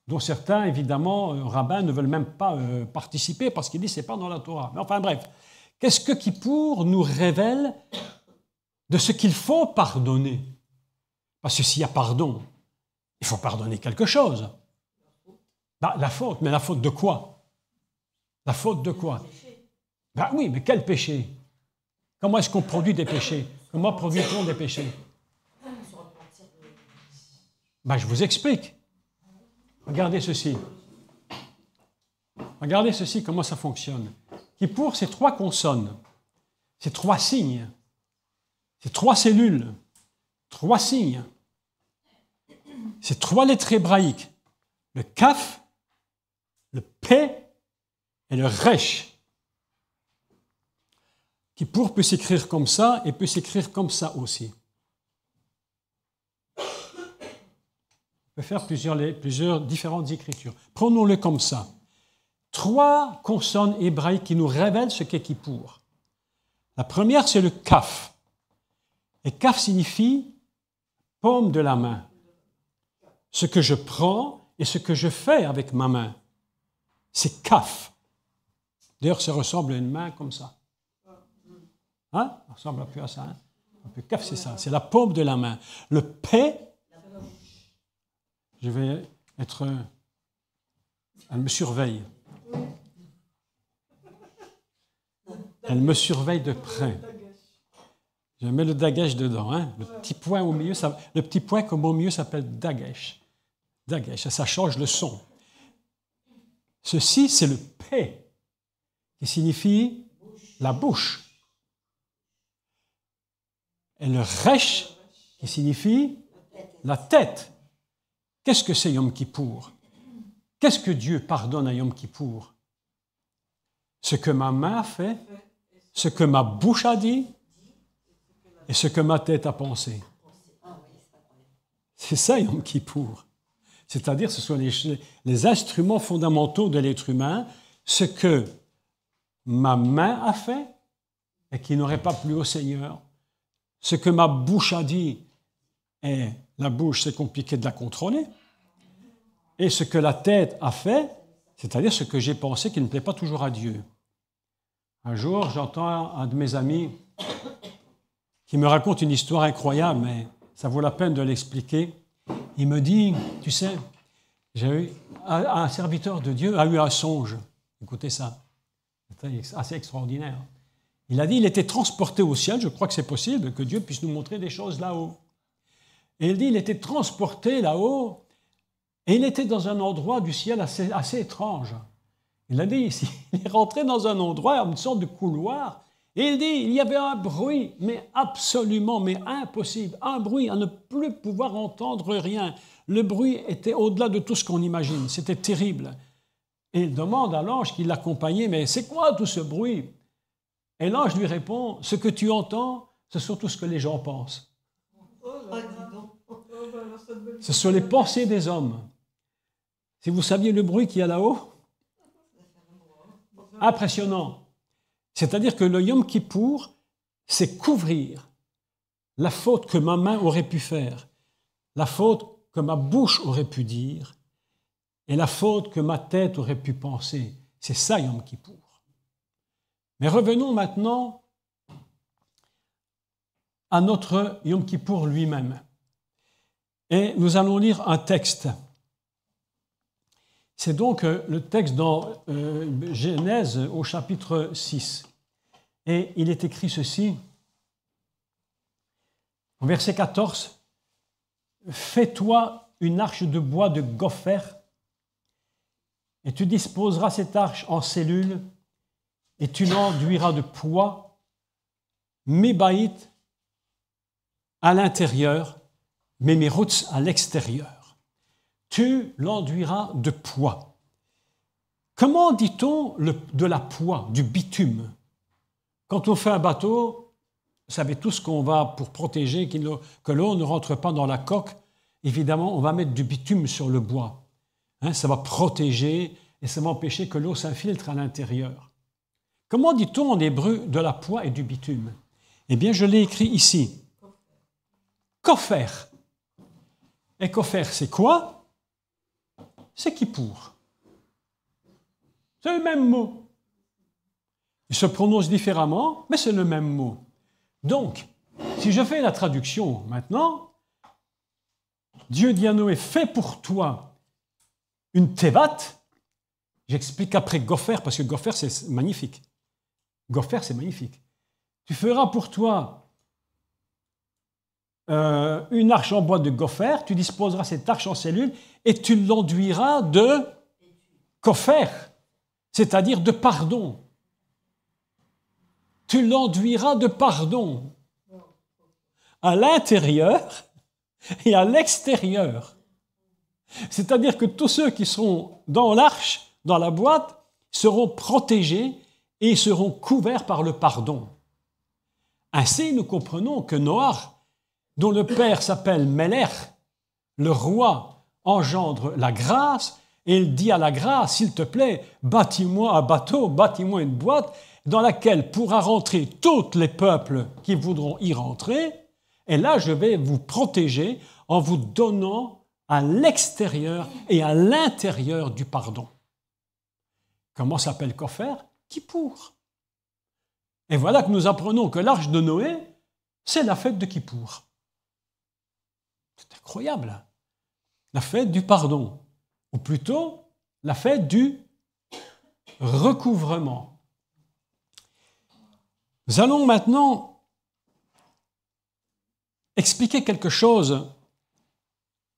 dont certains, évidemment, rabbins ne veulent même pas participer parce qu'ils disent que ce n'est pas dans la Torah. Mais enfin, bref, qu'est-ce que Kippour nous révèle de ce qu'il faut pardonner? Parce que s'il y a pardon, il faut pardonner quelque chose. La faute, mais la faute de quoi? La faute de quoi? Ben oui, mais quel péché? Comment est-ce qu'on produit des péchés? Comment produit-on des péchés? Ben, je vous explique. Regardez ceci. Regardez ceci, comment ça fonctionne. Kippour, c'est 3 consonnes. C'est 3 signes. C'est 3 cellules, 3 signes. C'est 3 lettres hébraïques. Le kaf, le pé et le resh. Kippour peut s'écrire comme ça et peut s'écrire comme ça aussi. On peut faire plusieurs différentes écritures. Prenons-le comme ça. 3 consonnes hébraïques qui nous révèlent ce qu'est Kippour. La première, c'est le kaf. Et kaf signifie paume de la main. Ce que je prends et ce que je fais avec ma main. C'est kaf. D'ailleurs, ça ressemble à une main comme ça. Hein? Ça ressemble un peu à ça. Hein? Un peu kaf, c'est ça. C'est la paume de la main. Le pé, je vais être... Elle me surveille. Elle me surveille de près. Je mets le dagesh dedans. Hein? Le petit point au milieu, le petit point comme au milieu s'appelle dagesh. Dagesh, ça change le son. Ceci, c'est le pé, qui signifie la bouche. Et le resh, qui signifie la tête. Qu'est-ce que c'est Yom Kippour? Qu'est-ce que Dieu pardonne à Yom Kippour? Ce que ma main a fait, ce que ma bouche a dit et ce que ma tête a pensé. C'est ça Yom Kippour. C'est-à-dire, ce sont les instruments fondamentaux de l'être humain, ce que ma main a fait et qui n'aurait pas plu au Seigneur, ce que ma bouche a dit, et la bouche, c'est compliqué de la contrôler, et ce que la tête a fait, c'est-à-dire ce que j'ai pensé qui ne plaît pas toujours à Dieu. Un jour, j'entends un de mes amis qui me raconte une histoire incroyable, mais ça vaut la peine de l'expliquer. Il me dit, tu sais, un serviteur de Dieu a eu un songe. Écoutez ça, c'est assez extraordinaire. Il a dit, il était transporté au ciel, je crois que c'est possible que Dieu puisse nous montrer des choses là-haut. Et il dit, il était transporté là-haut, et il était dans un endroit du ciel assez étrange. Il a dit, il est rentré dans un endroit, une sorte de couloir, et il dit, il y avait un bruit, mais absolument, mais impossible, un bruit à ne plus pouvoir entendre rien. Le bruit était au-delà de tout ce qu'on imagine, c'était terrible. Et il demande à l'ange qui l'accompagnait, mais c'est quoi tout ce bruit? Et l'ange lui répond, ce que tu entends, c'est surtout ce que les gens pensent. Ce sont les pensées des hommes. Si vous saviez le bruit qu'il y a là-haut, impressionnant. C'est-à-dire que le Yom Kippour, c'est couvrir la faute que ma main aurait pu faire, la faute que ma bouche aurait pu dire et la faute que ma tête aurait pu penser. C'est ça Yom Kippour. Mais revenons maintenant à notre Yom Kippour lui-même. Et nous allons lire un texte. C'est donc le texte dans Genèse au chapitre 6. Et il est écrit ceci, au verset 14, « Fais-toi une arche de bois de gopher, et tu disposeras cette arche en cellules, et tu l'enduiras de pois, mébaït à l'intérieur, mais mes roots à l'extérieur. Tu l'enduiras de pois. » Comment dit-on de la poix, du bitume? Quand on fait un bateau, vous savez tous qu'on va, pour protéger que l'eau ne rentre pas dans la coque, évidemment, on va mettre du bitume sur le bois. Hein, ça va protéger et ça va empêcher que l'eau s'infiltre à l'intérieur. Comment dit-on en hébreu de la poix et du bitume? Eh bien, je l'ai écrit ici. Gopher. Et gopher, c'est quoi? C'est Kippour. C'est le même mot. Il se prononce différemment, mais c'est le même mot. Donc, si je fais la traduction maintenant, Dieu dit à Noé, fais pour toi une tevat. J'explique après gopher, parce que gopher, c'est magnifique. Gopher, c'est magnifique. Tu feras pour toi une arche en bois de gopher, tu disposeras cette arche en cellules et tu l'enduiras de gopher, c'est-à-dire de pardon. Tu l'enduiras de pardon. à l'intérieur et à l'extérieur. C'est-à-dire que tous ceux qui seront dans l'arche, dans la boîte, seront protégés et seront couverts par le pardon. Ainsi, nous comprenons que Noach, dont le père s'appelle Melech, le roi, engendre la grâce, et il dit à la grâce, s'il te plaît, bâtis-moi un bateau, bâtis-moi une boîte, dans laquelle pourra rentrer tous les peuples qui voudront y rentrer, et là je vais vous protéger en vous donnant à l'extérieur et à l'intérieur du pardon. Comment s'appelle Kofer? Kippour. Et voilà que nous apprenons que l'arche de Noé, c'est la fête de Kippour. C'est incroyable. La fête du pardon, ou plutôt la fête du recouvrement. Nous allons maintenant expliquer quelque chose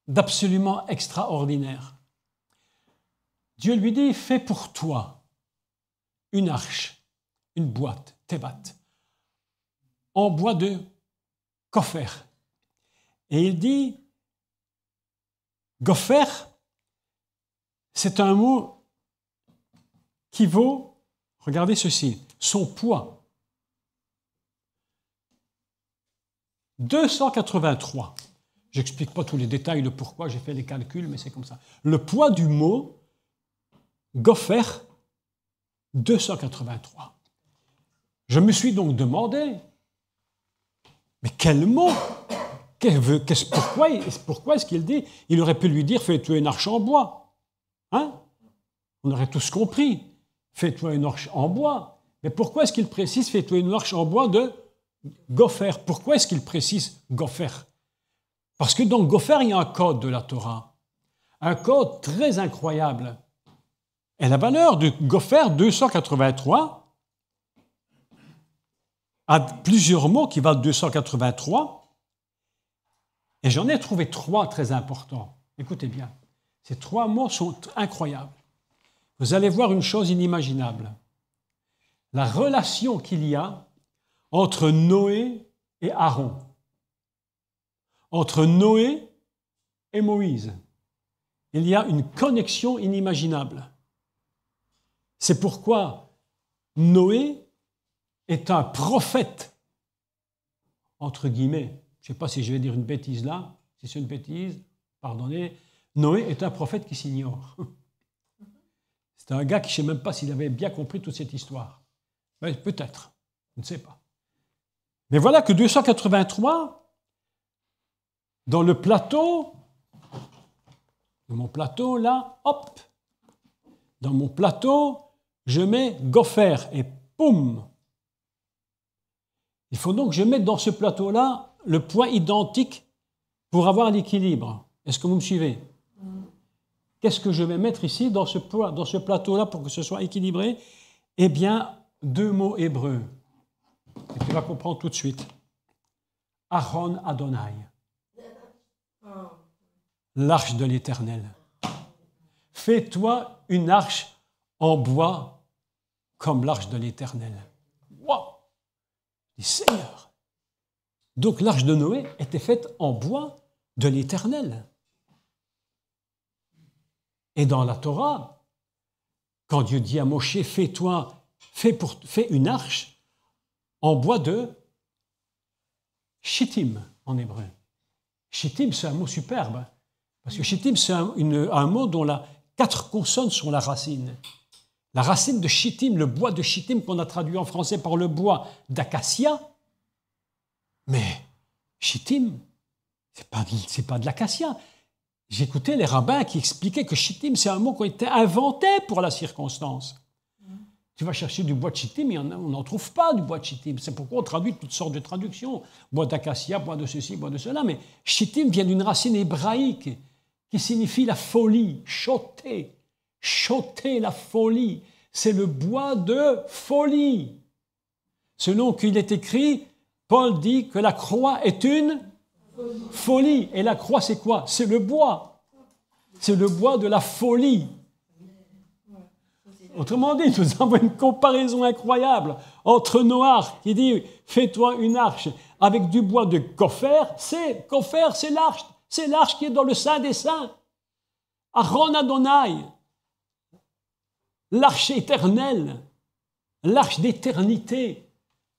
d'absolument extraordinaire. Dieu lui dit, fais pour toi une arche, une boîte, Tebat, en bois de Kofer. Et il dit, Gopher, c'est un mot qui vaut, regardez ceci, son poids. 283. Je n'explique pas tous les détails de pourquoi, j'ai fait les calculs, mais c'est comme ça. Le poids du mot Gopher, 283. Je me suis donc demandé, mais quel mot? Pourquoi est-ce qu'il dit? Il aurait pu lui dire, fais-toi une arche en bois. Hein? On aurait tous compris. Fais-toi une arche en bois. Mais pourquoi est-ce qu'il précise, fais-toi une arche en bois de Gopher? Pourquoi est-ce qu'il précise Gopher? Parce que dans Gopher, il y a un code de la Torah. Un code très incroyable. Et la valeur de Gopher 283 a plusieurs mots qui valent 283. Et j'en ai trouvé 3 très importants. Écoutez bien, ces 3 mots sont incroyables. Vous allez voir une chose inimaginable. La relation qu'il y a entre Noé et Aaron, entre Noé et Moïse. Il y a une connexion inimaginable. C'est pourquoi Noé est un prophète, entre guillemets. Je ne sais pas si je vais dire une bêtise là, si c'est une bêtise, pardonnez. Noé est un prophète qui s'ignore. C'est un gars qui ne sait même pas s'il avait bien compris toute cette histoire. Mais peut-être, je ne sais pas. Mais voilà que 283, dans le plateau, dans mon plateau là, hop, dans mon plateau, je mets Gopher et poum. Il faut donc que je mette dans ce plateau-là le poids identique pour avoir l'équilibre. Est-ce que vous me suivez? Qu'est-ce que je vais mettre ici dans ce plateau-là pour que ce soit équilibré? Eh bien, 2 mots hébreux. Et tu vas comprendre tout de suite. Aaron Adonai. L'arche de l'Éternel. Fais-toi une arche en bois comme l'arche de l'Éternel. Waouh! Seigneur! Donc l'arche de Noé était faite en bois de l'Éternel. Et dans la Torah, quand Dieu dit à Moshe, fais une arche en bois de shittim en hébreu. Shittim, c'est un mot superbe, parce que shittim, c'est un mot dont 4 consonnes sont la racine. La racine de shittim, le bois de shittim qu'on a traduit en français par le bois d'acacia, mais shittim, c'est pas de l'acacia. J'écoutais les rabbins qui expliquaient que shittim, c'est un mot qui a été inventé pour la circonstance. Tu vas chercher du bois de shittim, on n'en trouve pas du bois de shittim. C'est pourquoi on traduit toutes sortes de traductions. Bois d'acacia, bois de ceci, bois de cela. Mais shittim vient d'une racine hébraïque qui signifie la folie, choter. Choter, la folie. C'est le bois de folie. Selon qu'il est écrit, Paul dit que la croix est une folie. Et la croix, c'est quoi? C'est le bois. C'est le bois de la folie. Autrement dit, nous avons une comparaison incroyable entre Noach qui dit fais-toi une arche avec du bois de gopher, c'est l'arche qui est dans le Saint des Saints. Aaron Adonai, l'arche éternelle, l'arche d'éternité.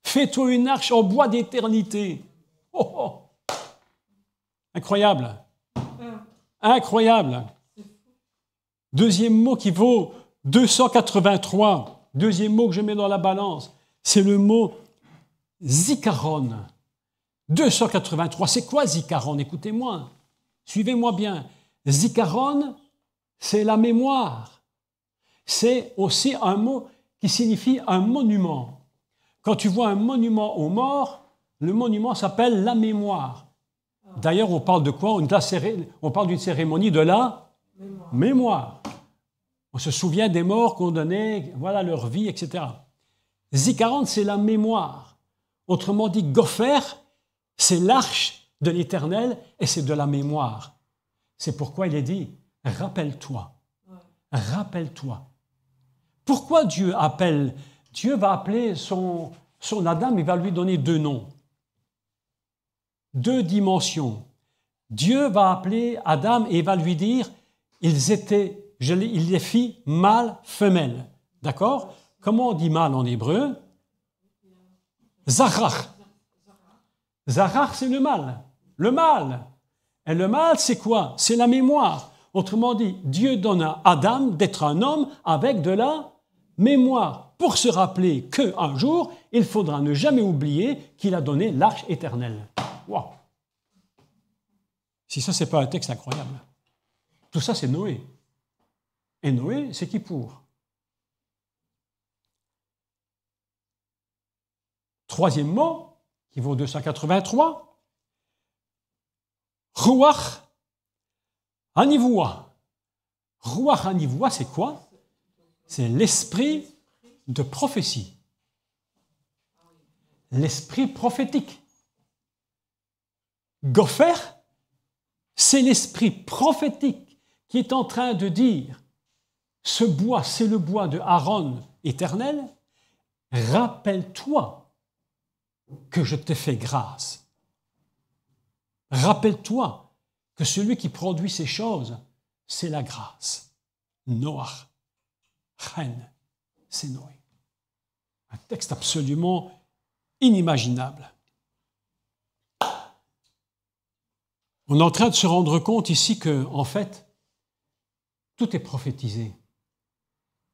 Fais-toi une arche en bois d'éternité. Oh, oh. Incroyable. Incroyable. Deuxième mot qui vaut 283. Deuxième mot que je mets dans la balance, c'est le mot zikaron. 283. C'est quoi zikaron? Écoutez-moi. Suivez-moi bien. Zikaron, c'est la mémoire. C'est aussi un mot qui signifie un monument. Quand tu vois un monument aux morts, le monument s'appelle la mémoire. D'ailleurs, on parle de quoi? On parle d'une cérémonie de la mémoire. On se souvient des morts qu'on donnait, voilà leur vie, etc. Zikaron, c'est la mémoire. Autrement dit, gopher, c'est l'arche de l'Éternel et c'est de la mémoire. C'est pourquoi il est dit, rappelle-toi. Rappelle-toi. Pourquoi Dieu appelle? Dieu va appeler son Adam, il va lui donner deux noms. Deux dimensions. Dieu va appeler Adam et il va lui dire, il les fit mâle, femelle. D'accord? Comment on dit mâle en hébreu? Zachar. Zachar, c'est le mâle. Le mâle. Et le mâle, c'est quoi? C'est la mémoire. Autrement dit, Dieu donne à Adam d'être un homme avec de la mémoire pour se rappeler qu'un jour, il faudra ne jamais oublier qu'il a donné l'arche éternelle. Wow. Si ça, ce n'est pas un texte incroyable. Tout ça, c'est Noé. Et Noé, c'est Kippour. Troisième mot, qui vaut 283, Ruach Anivoua. Ruach Anivoua, c'est quoi? C'est l'esprit de prophétie. L'esprit prophétique. Gopher, c'est l'esprit prophétique qui est en train de dire ce bois, c'est le bois de Aaron éternel. Rappelle-toi que je t'ai fait grâce. Rappelle-toi que celui qui produit ces choses, c'est la grâce. Noach, Reine, c'est Noé. Un texte absolument inimaginable. On est en train de se rendre compte ici que, en fait, tout est prophétisé.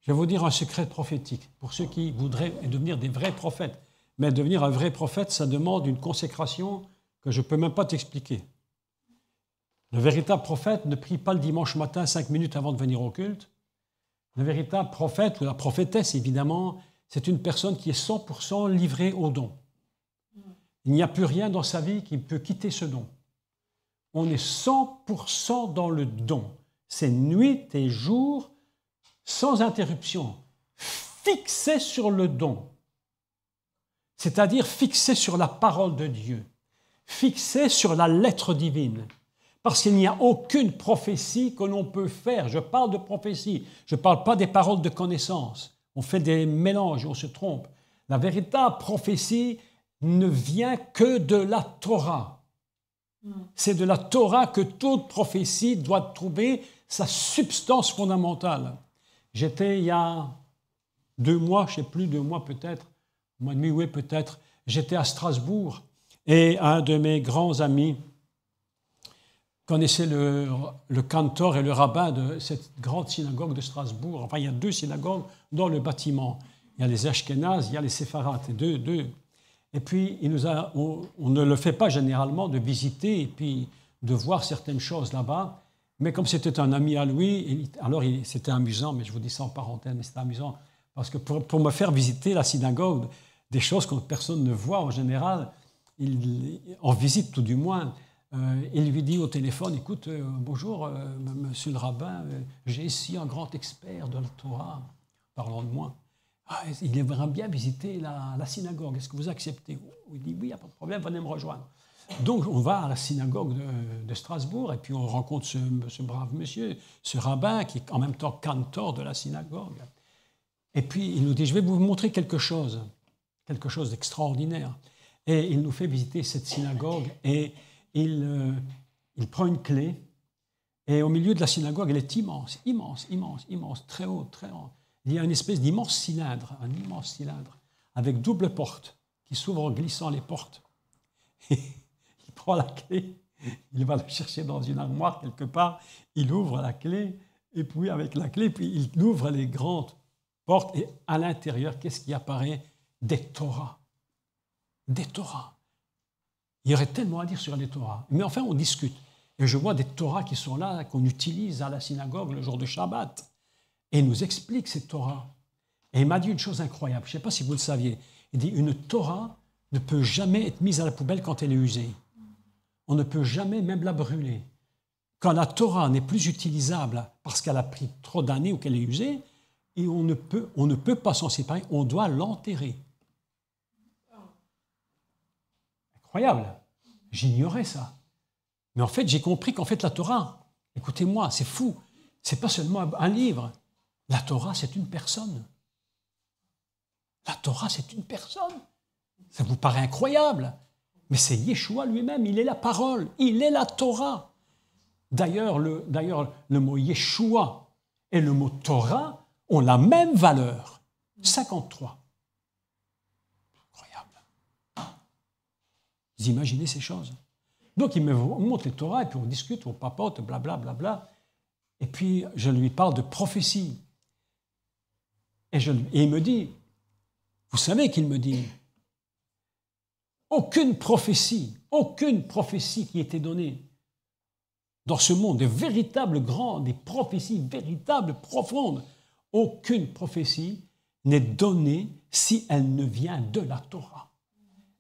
Je vais vous dire un secret prophétique pour ceux qui voudraient devenir des vrais prophètes. Mais devenir un vrai prophète, ça demande une consécration que je ne peux même pas t'expliquer. Le véritable prophète ne prie pas le dimanche matin 5 minutes avant de venir au culte. Le véritable prophète, ou la prophétesse évidemment, c'est une personne qui est 100% livrée au don. Il n'y a plus rien dans sa vie qui peut quitter ce don. On est 100% dans le don. C'est nuit et jour, sans interruption, fixé sur le don. C'est-à-dire fixé sur la parole de Dieu, fixé sur la lettre divine. Parce qu'il n'y a aucune prophétie que l'on peut faire. Je parle de prophétie, je ne parle pas des paroles de connaissance. On fait des mélanges, on se trompe. La véritable prophétie ne vient que de la Torah. C'est de la Torah que toute prophétie doit trouver sa substance fondamentale. J'étais il y a 2 mois, je ne sais plus, 2 mois peut-être, un mois et demi, oui peut-être, j'étais à Strasbourg et un de mes grands amis connaissait le cantor et le rabbin de cette grande synagogue de Strasbourg. Enfin, il y a 2 synagogues dans le bâtiment. Il y a les Ashkénazes, il y a les Séfarades, deux. Et puis, on ne le fait pas généralement de visiter et puis de voir certaines choses là-bas. Mais comme c'était un ami à lui, alors c'était amusant, mais je vous dis ça en parenthèse, mais c'était amusant, parce que pour me faire visiter la synagogue, des choses que personne ne voit en général, en visite tout du moins, il lui dit au téléphone, écoute, bonjour, monsieur le rabbin, j'ai ici un grand expert de la Torah, parlant de moi. Ah, il aimerait bien visiter la synagogue, est-ce que vous acceptez? Il dit, oui, il n'y a pas de problème, venez me rejoindre. Donc on va à la synagogue de Strasbourg et puis on rencontre ce brave monsieur, ce rabbin qui est en même temps cantor de la synagogue. Et puis il nous dit, je vais vous montrer quelque chose. quelque chose d'extraordinaire. Et il nous fait visiter cette synagogue et il prend une clé et au milieu de la synagogue, elle est immense, immense, immense, immense, très haute, très haute. Il y a une espèce d'immense cylindre, un immense cylindre avec double porte qui s'ouvre en glissant les portes. Et il prend la clé, il va la chercher dans une armoire quelque part, il ouvre la clé et puis avec la clé, puis il ouvre les grandes portes et à l'intérieur, qu'est-ce qui apparaît? Des Torahs. Des Torahs. Il y aurait tellement à dire sur les Torahs. Mais enfin, on discute. Et je vois des Torahs qui sont là, qu'on utilise à la synagogue le jour de Shabbat. Et il nous explique ces Torahs. Et il m'a dit une chose incroyable. Je ne sais pas si vous le saviez. Il dit, une Torah ne peut jamais être mise à la poubelle quand elle est usée. On ne peut jamais même la brûler. Quand la Torah n'est plus utilisable parce qu'elle a pris trop d'années ou qu'elle est usée, et on ne peut pas s'en séparer, on doit l'enterrer. Incroyable. J'ignorais ça. Mais en fait, j'ai compris qu'en fait, la Torah, écoutez-moi, c'est fou, c'est pas seulement un livre. La Torah, c'est une personne. La Torah, c'est une personne. Ça vous paraît incroyable, mais c'est Yeshua lui-même, il est la parole, il est la Torah. D'ailleurs, le mot Yeshua et le mot Torah ont la même valeur, 53. Incroyable. Vous imaginez ces choses? Donc, il me montre les Torahs, et puis on discute, on papote, blablabla. Bla, bla. Et puis, je lui parle de prophétie. Et il me dit, vous savez qu'il me dit, aucune prophétie qui était donnée dans ce monde, des véritables grands, des prophéties véritables, profondes, aucune prophétie n'est donnée si elle ne vient de la Torah.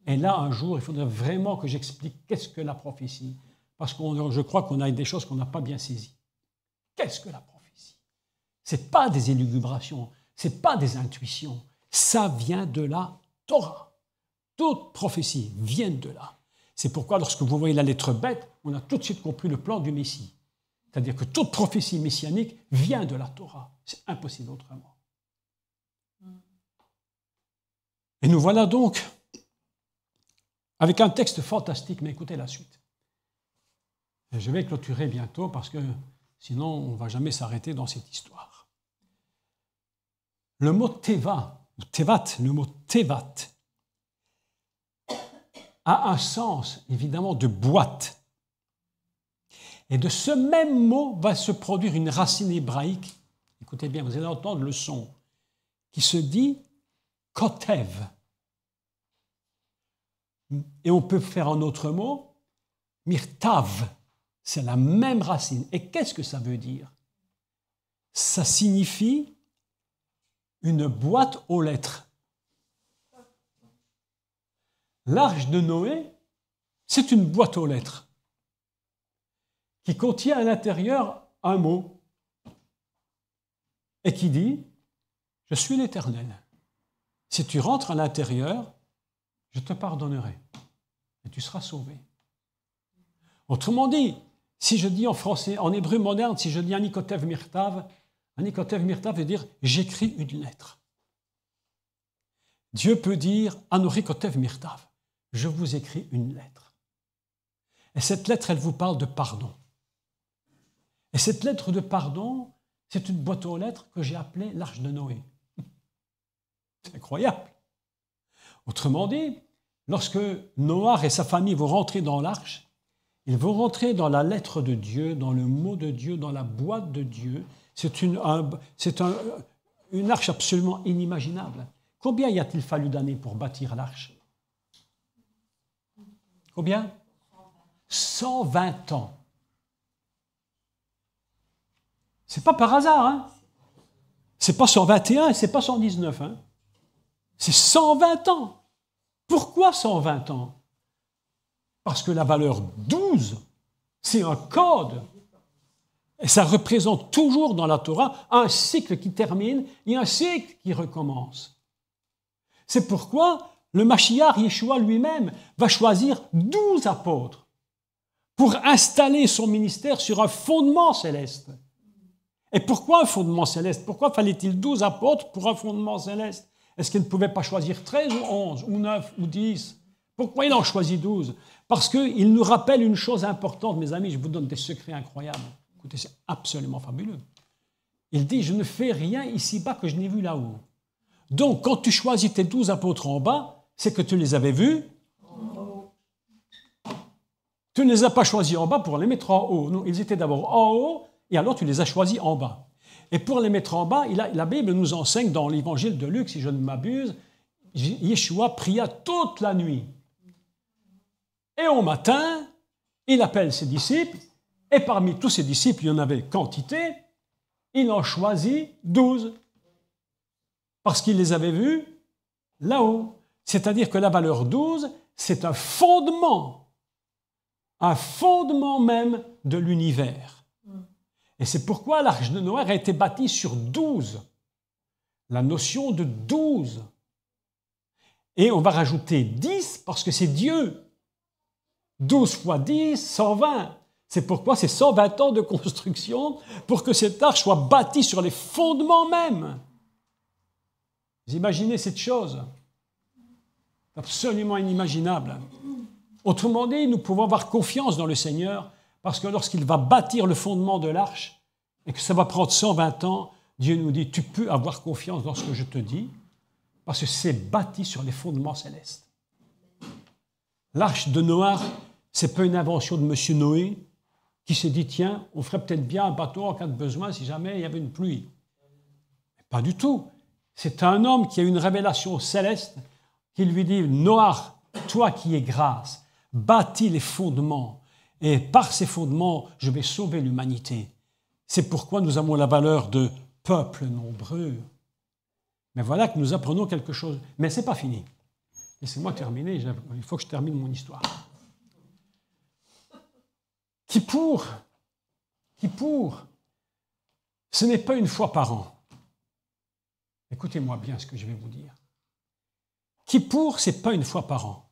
Et là, un jour, il faudrait vraiment que j'explique qu'est-ce que la prophétie, parce que je crois qu'on a des choses qu'on n'a pas bien saisies. Qu'est-ce que la prophétie? Ce n'est pas des élucubrations, ce n'est pas des intuitions, ça vient de la Torah. Toute prophétie vient de là. C'est pourquoi, lorsque vous voyez la lettre bête, on a tout de suite compris le plan du Messie. C'est-à-dire que toute prophétie messianique vient de la Torah. C'est impossible autrement. Et nous voilà donc avec un texte fantastique, mais écoutez la suite. Et je vais clôturer bientôt parce que sinon on ne va jamais s'arrêter dans cette histoire. Le mot tevat, le mot tevat, a un sens, évidemment, de boîte. Et de ce même mot va se produire une racine hébraïque, écoutez bien, vous allez entendre le son, qui se dit kotev. Et on peut faire un autre mot, mirtav. C'est la même racine. Et qu'est-ce que ça veut dire? Ça signifie une boîte aux lettres. L'arche de Noé, c'est une boîte aux lettres qui contient à l'intérieur un mot et qui dit « Je suis l'Éternel. Si tu rentres à l'intérieur, je te pardonnerai et tu seras sauvé. » Autrement dit, si je dis en français, en hébreu moderne, si je dis Anikotev Mirtav veut dire « j'écris une lettre ». Dieu peut dire « Anorikotev Mirtav ». Je vous écris une lettre. Et cette lettre, elle vous parle de pardon. Et cette lettre de pardon, c'est une boîte aux lettres que j'ai appelée l'arche de Noé. C'est incroyable. Autrement dit, lorsque Noach et sa famille vont rentrer dans l'arche, ils vont rentrer dans la lettre de Dieu, dans le mot de Dieu, dans la boîte de Dieu. C'est une arche absolument inimaginable. Combien y a-t-il fallu d'années pour bâtir l'arche? Combien? 120 ans. C'est pas par hasard, hein? C'est pas 121 et c'est pas 119, hein? C'est 120 ans. Pourquoi 120 ans? Parce que la valeur 12, c'est un code. Et ça représente toujours dans la Torah un cycle qui termine et un cycle qui recommence. C'est pourquoi le Mashiach, Yeshua lui-même, va choisir 12 apôtres pour installer son ministère sur un fondement céleste. Et pourquoi un fondement céleste? Pourquoi fallait-il 12 apôtres pour un fondement céleste? Est-ce qu'il ne pouvait pas choisir 13 ou 11 ou 9 ou 10? Pourquoi il en choisit 12? Parce qu'il nous rappelle une chose importante, mes amis, je vous donne des secrets incroyables. Écoutez, c'est absolument fabuleux. Il dit, je ne fais rien ici-bas que je n'ai vu là-haut. Donc, quand tu choisis tes 12 apôtres en bas, c'est que tu les avais vus. Tu ne les as pas choisis en bas pour les mettre en haut. Non, ils étaient d'abord en haut et alors tu les as choisis en bas. Et pour les mettre en bas, la Bible nous enseigne dans l'évangile de Luc, si je ne m'abuse, Yeshua pria toute la nuit. Et au matin, il appelle ses disciples, et parmi tous ses disciples, il y en avait quantité, il en choisit 12. Parce qu'il les avait vus là-haut. C'est-à-dire que la valeur 12, c'est un fondement même de l'univers. Et c'est pourquoi l'arche de Noé a été bâtie sur 12. La notion de 12. Et on va rajouter 10 parce que c'est Dieu. 12 fois 10, 120. C'est pourquoi c'est 120 ans de construction pour que cette arche soit bâtie sur les fondements même. Vous imaginez cette chose? Absolument inimaginable. Autrement dit, nous pouvons avoir confiance dans le Seigneur parce que lorsqu'il va bâtir le fondement de l'arche et que ça va prendre 120 ans, Dieu nous dit, tu peux avoir confiance dans ce que je te dis parce que c'est bâti sur les fondements célestes. L'arche de Noé, ce n'est pas une invention de M. Noé qui s'est dit, tiens, on ferait peut-être bien un bateau en cas de besoin si jamais il y avait une pluie. Mais pas du tout. C'est un homme qui a une révélation céleste qui lui dit, Noé, toi qui es grâce, bâtis les fondements et par ces fondements, je vais sauver l'humanité. C'est pourquoi nous avons la valeur de peuple nombreux. Mais voilà que nous apprenons quelque chose. Mais ce n'est pas fini. Laissez-moi terminer, il faut que je termine mon histoire. Kippour, ce n'est pas une fois par an. Écoutez-moi bien ce que je vais vous dire. Kippour, ce n'est pas une fois par an.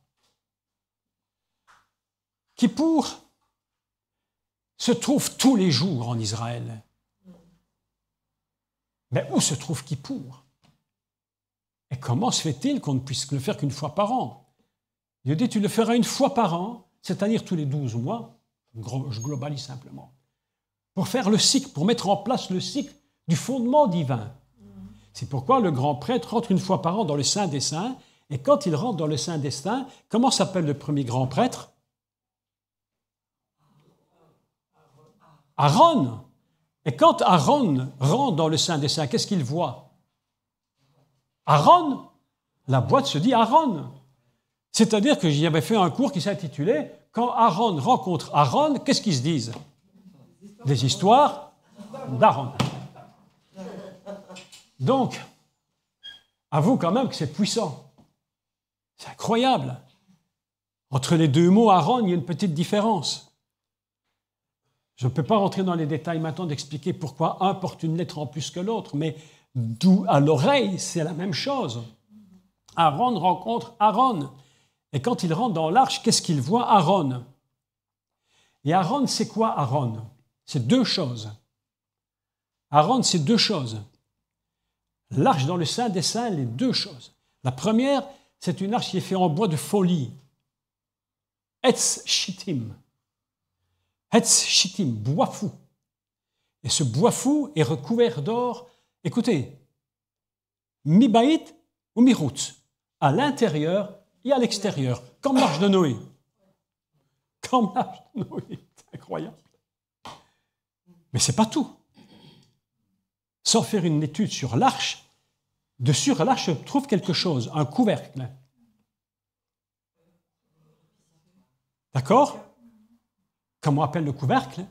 Kippour se trouve tous les jours en Israël. Mais où se trouve Kippour? Et comment se fait-il qu'on ne puisse le faire qu'une fois par an? Dieu dit, tu le feras une fois par an, c'est-à-dire tous les 12 mois, je globalise simplement, pour faire le cycle, pour mettre en place le cycle du fondement divin. C'est pourquoi le grand prêtre rentre une fois par an dans le Saint des Saints, et quand il rentre dans le Saint des Saints, comment s'appelle le premier grand prêtre? Aaron. Et quand Aaron rentre dans le Saint des Saints, qu'est-ce qu'il voit? Aaron. La boîte se dit Aaron. C'est-à-dire que j'y avais fait un cours qui s'intitulait « Quand Aaron rencontre Aaron, qu'est-ce qu'ils se disent ?» Des histoires d'Aaron. Donc, avoue quand même que c'est puissant. C'est incroyable. Entre les deux mots Aaron, il y a une petite différence. Je ne peux pas rentrer dans les détails maintenant d'expliquer pourquoi un porte une lettre en plus que l'autre, mais d'où à l'oreille, c'est la même chose. Aaron rencontre Aaron. Et quand il rentre dans l'arche, qu'est-ce qu'il voit? Aaron. Et Aaron, c'est quoi Aaron? C'est deux choses. Aaron, c'est deux choses. L'arche dans le Saint des Saints, les deux choses. La première, c'est une arche qui est faite en bois de folie. Etz Shittim. Etz Shittim, bois fou. Et ce bois fou est recouvert d'or. Écoutez, mi-baït ou mi-routz, à l'intérieur et à l'extérieur, comme l'arche de Noé. Comme l'arche de Noé, c'est incroyable. Mais ce n'est pas tout. Sans faire une étude sur l'arche, dessus l'arche trouve quelque chose, un couvercle. D'accord? Comment on appelle le couvercle?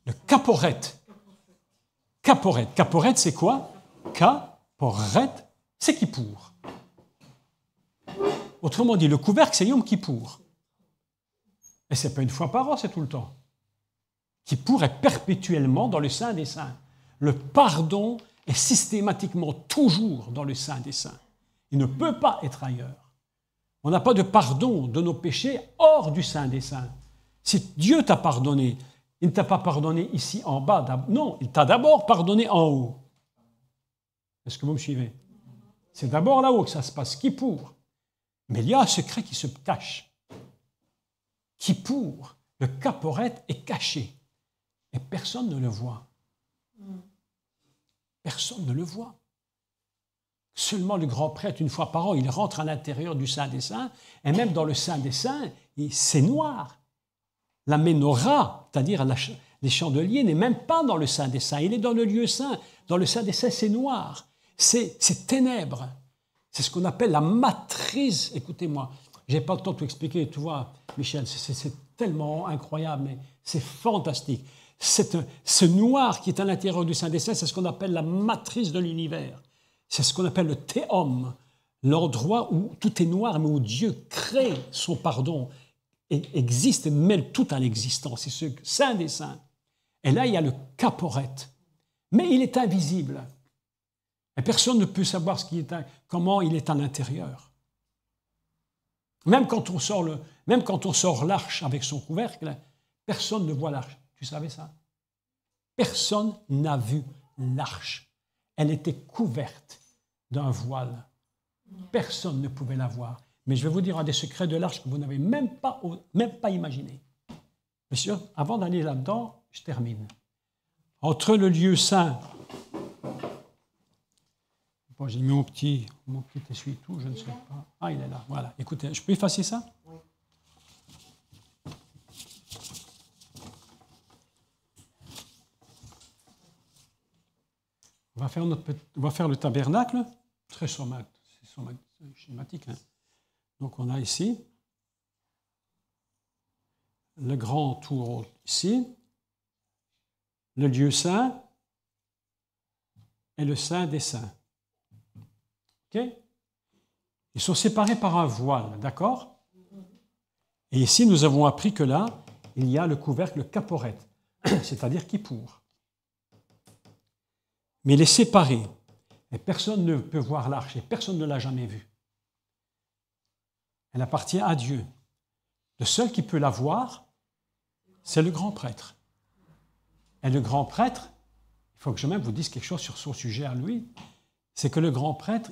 Le caporette. Caporette. Caporette, c'est quoi? Caporette, c'est Kippour. Autrement dit, le couvercle, c'est Yom Kippour. Et ce n'est pas une fois par an, c'est tout le temps. Kippour est perpétuellement dans le Saint des Saints. Le pardon est systématiquement toujours dans le Saint des Saints. Il ne peut pas être ailleurs. On n'a pas de pardon de nos péchés hors du Saint des Saints. Si Dieu t'a pardonné, il ne t'a pas pardonné ici en bas. Non, il t'a d'abord pardonné en haut. Est-ce que vous me suivez? C'est d'abord là-haut que ça se passe, Kippour. Mais il y a un secret qui se cache. Kippour, le Kaporet est caché. Et personne ne le voit. Personne ne le voit. Seulement le grand prêtre, une fois par an, il rentre à l'intérieur du Saint des Saints, et même dans le Saint des Saints, c'est noir. La menorah, c'est-à-dire les chandeliers, n'est même pas dans le Saint des Saints, il est dans le lieu saint. Dans le Saint des Saints, c'est noir, c'est ténèbres. C'est ce qu'on appelle la matrice. Écoutez-moi, je n'ai pas le temps de tout expliquer, tu vois, Michel, c'est tellement incroyable, mais c'est fantastique. Ce noir qui est à l'intérieur du Saint des Saints, c'est ce qu'on appelle la matrice de l'univers. C'est ce qu'on appelle le théum, l'endroit où tout est noir, mais où Dieu crée son pardon et existe et mêle tout à l'existence. C'est ce Saint des Saints. Et là, il y a le Kaporet. Mais il est invisible. Et personne ne peut savoir comment il est à l'intérieur. Même quand on sort l'arche avec son couvercle, personne ne voit l'arche. Tu savais ça? Personne n'a vu l'arche. Elle était couverte d'un voile. Personne ne pouvait la voir. Mais je vais vous dire un des secrets de l'arche que vous n'avez même pas imaginé. Monsieur, avant d'aller là-dedans, je termine. Entre le lieu saint, bon, j'ai mis mon petit essuie-tout, je ne sais pas. Ah, il est là, voilà. Écoutez, je peux effacer ça? Oui. On va faire le tabernacle, très schématique. Hein. Donc on a ici le grand tour ici, le lieu saint et le saint des saints. Ok? Ils sont séparés par un voile, d'accord? Et ici, nous avons appris que là, il y a le couvercle, le Kaporet, c'est-à-dire Kippour. Mais il est séparé. Et personne ne peut voir l'arche, et personne ne l'a jamais vue. Elle appartient à Dieu. Le seul qui peut la voir, c'est le grand prêtre. Et le grand prêtre, il faut que je même vous dise quelque chose sur son sujet à lui, c'est que le grand prêtre,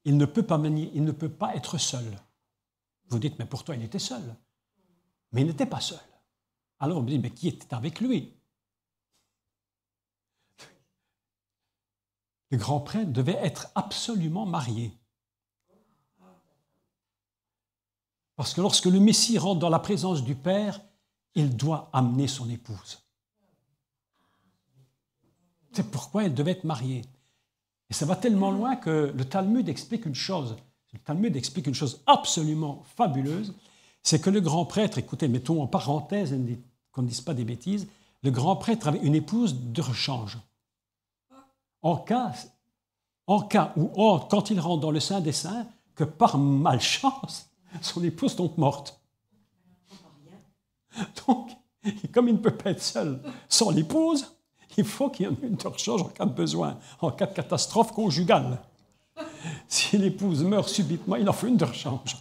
il ne peut pas être seul. Vous dites, mais pourtant il était seul. Mais il n'était pas seul. Alors on me dit, mais qui était avec lui? Le grand prêtre devait être absolument marié. Parce que lorsque le Messie rentre dans la présence du Père, il doit amener son épouse. C'est pourquoi elle devait être mariée. Et ça va tellement loin que le Talmud explique une chose. Le Talmud explique une chose absolument fabuleuse. C'est que le grand prêtre, écoutez, mettons en parenthèse, qu'on ne dise pas des bêtises, le grand prêtre avait une épouse de rechange. En cas où, quand il rentre dans le Saint des Saints, que par malchance, son épouse tombe morte. Donc, comme il ne peut pas être seul sans l'épouse, il faut qu'il y en ait une de rechange en cas de besoin, en cas de catastrophe conjugale. Si l'épouse meurt subitement, il en faut une de rechange.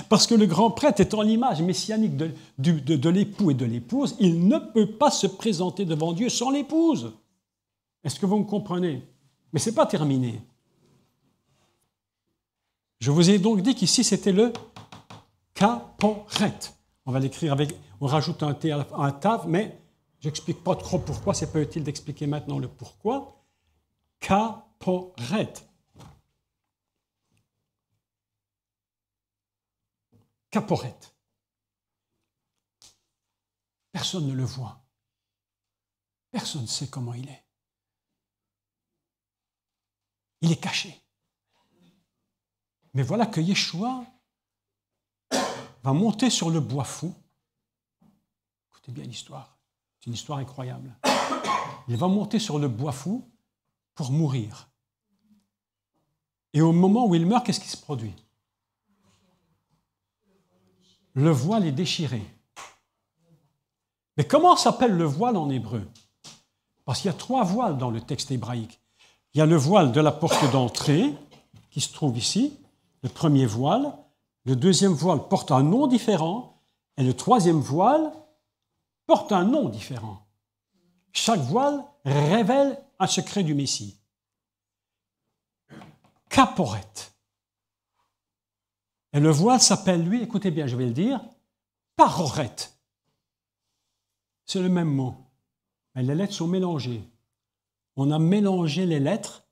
Parce que le grand prêtre étant l'image messianique de l'époux et de l'épouse, il ne peut pas se présenter devant Dieu sans l'épouse. Est-ce que vous me comprenez? Mais ce n'est pas terminé. Je vous ai donc dit qu'ici, c'était le Kaporet. On va l'écrire avec... On rajoute un T à un tav, mais je n'explique pas trop pourquoi. Ce n'est pas utile d'expliquer maintenant le pourquoi. Kaporet. Kaporet. Personne ne le voit. Personne ne sait comment il est. Il est caché. Mais voilà que Yeshua va monter sur le bois fou. Écoutez bien l'histoire. C'est une histoire incroyable. Il va monter sur le bois fou pour mourir. Et au moment où il meurt, qu'est-ce qui se produit? Le voile est déchiré. Mais comment s'appelle le voile en hébreu? Parce qu'il y a 3 voiles dans le texte hébraïque. Il y a le voile de la porte d'entrée, qui se trouve ici, le premier voile. Le deuxième voile porte un nom différent. Et le troisième voile porte un nom différent. Chaque voile révèle un secret du Messie. Kaporet. Et le voile s'appelle, lui, écoutez bien, je vais le dire, Paroret. C'est le même mot. Mais les lettres sont mélangées. On a mélangé les lettres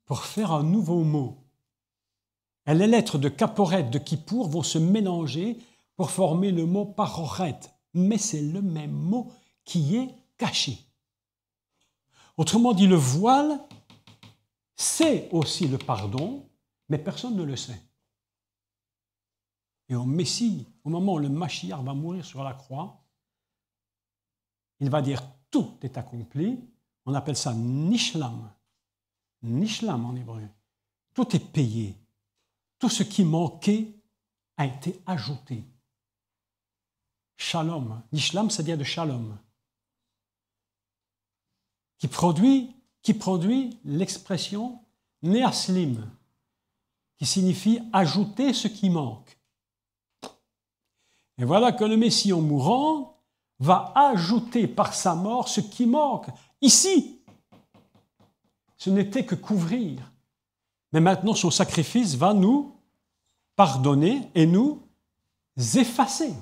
pour faire un nouveau mot. Et les lettres de Kaporet, de Kippour vont se mélanger pour former le mot Paroret. Mais c'est le même mot qui est caché. Autrement dit, le voile, c'est aussi le pardon, mais personne ne le sait. Et au Messie, au moment où le Mashiach va mourir sur la croix, il va dire tout est accompli. On appelle ça Nishlam. Nishlam en hébreu. Tout est payé. Tout ce qui manquait a été ajouté. Shalom. Nishlam, ça vient de Shalom. Qui produit l'expression Neaslim, qui signifie ajouter ce qui manque. Et voilà que le Messie, en mourant, va ajouter par sa mort ce qui manque. Ici, ce n'était que couvrir. Mais maintenant, son sacrifice va nous pardonner et nous effacer.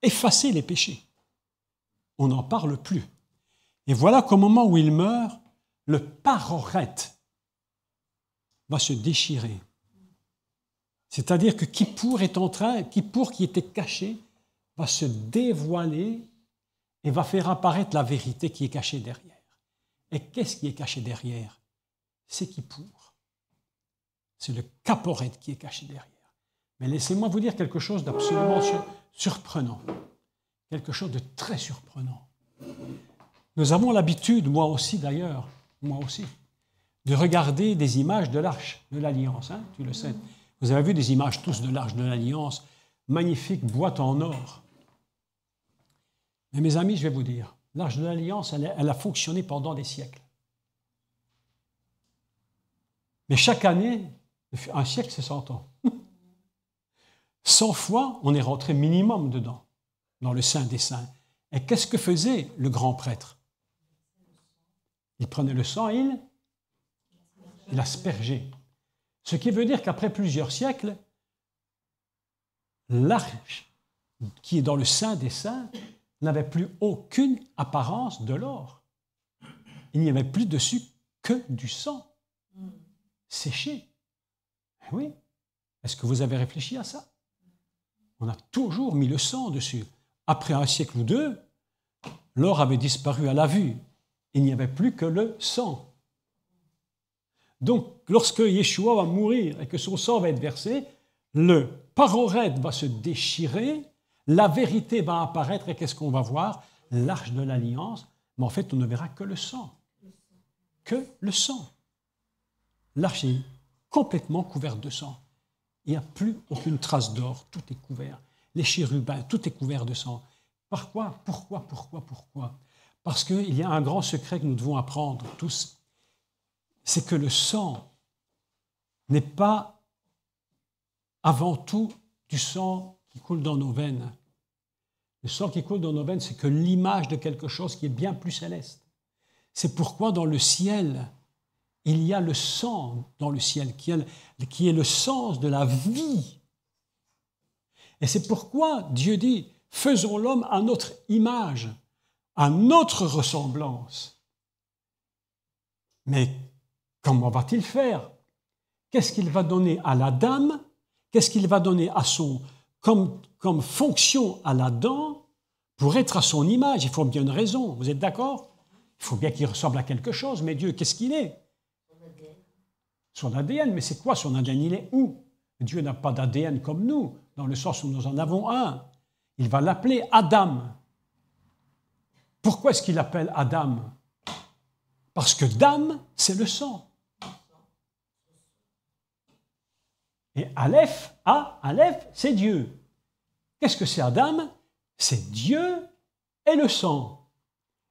Effacer les péchés. On n'en parle plus. Et voilà qu'au moment où il meurt, le paroret va se déchirer. C'est-à-dire que Kippour qui était caché, va se dévoiler et va faire apparaître la vérité qui est cachée derrière. Et qu'est-ce qui est caché derrière? C'est Kippour. C'est le Kaporet qui est caché derrière. Mais laissez-moi vous dire quelque chose d'absolument surprenant. Quelque chose de très surprenant. Nous avons l'habitude, moi aussi d'ailleurs, de regarder des images de l'Arche de l'Alliance, hein, tu le sais. Vous avez vu des images tous de l'Arche de l'Alliance, magnifique boîte en or. Mais mes amis, je vais vous dire, l'Arche de l'Alliance, elle a fonctionné pendant des siècles. Mais chaque année, un siècle, c'est 100 ans. 100 fois, on est rentré minimum dedans, dans le Saint des Saints. Et qu'est-ce que faisait le grand prêtre? Il prenait le sang et il aspergeait. Ce qui veut dire qu'après plusieurs siècles, l'arche qui est dans le Saint des Saints n'avait plus aucune apparence de l'or. Il n'y avait plus dessus que du sang séché. Oui. Est-ce que vous avez réfléchi à ça? On a toujours mis le sang dessus. Après un siècle ou deux, l'or avait disparu à la vue. Il n'y avait plus que le sang. Donc, lorsque Yeshua va mourir et que son sang va être versé, le paroret va se déchirer, la vérité va apparaître et qu'est-ce qu'on va voir? L'arche de l'Alliance, mais en fait, on ne verra que le sang. Que le sang. L'arche est complètement couverte de sang. Il n'y a plus aucune trace d'or, tout est couvert. Les chérubins, tout est couvert de sang. Pourquoi? Parce qu'il y a un grand secret que nous devons apprendre tous. C'est que le sang n'est pas avant tout du sang qui coule dans nos veines. Le sang qui coule dans nos veines, c'est que l'image de quelque chose qui est bien plus céleste. C'est pourquoi dans le ciel, il y a le sang dans le ciel, qui est le sens de la vie. Et c'est pourquoi Dieu dit, faisons l'homme à notre image, à notre ressemblance. Mais comment va-t-il faire? Qu'est-ce qu'il va donner à l'Adam? Qu'est-ce qu'il va donner à comme fonction à l'Adam pour être à son image? Il faut bien une raison, vous êtes d'accord? Il faut bien qu'il ressemble à quelque chose, mais Dieu, qu'est-ce qu'il est? Son ADN, mais c'est quoi son ADN? Il est où? Dieu n'a pas d'ADN comme nous, dans le sens où nous en avons un. Il va l'appeler Adam. Pourquoi est-ce qu'il l'appelle Adam? Parce que Dam, c'est le sang. Et Aleph, Aleph, c'est Dieu. Qu'est-ce que c'est Adam? C'est Dieu et le sang.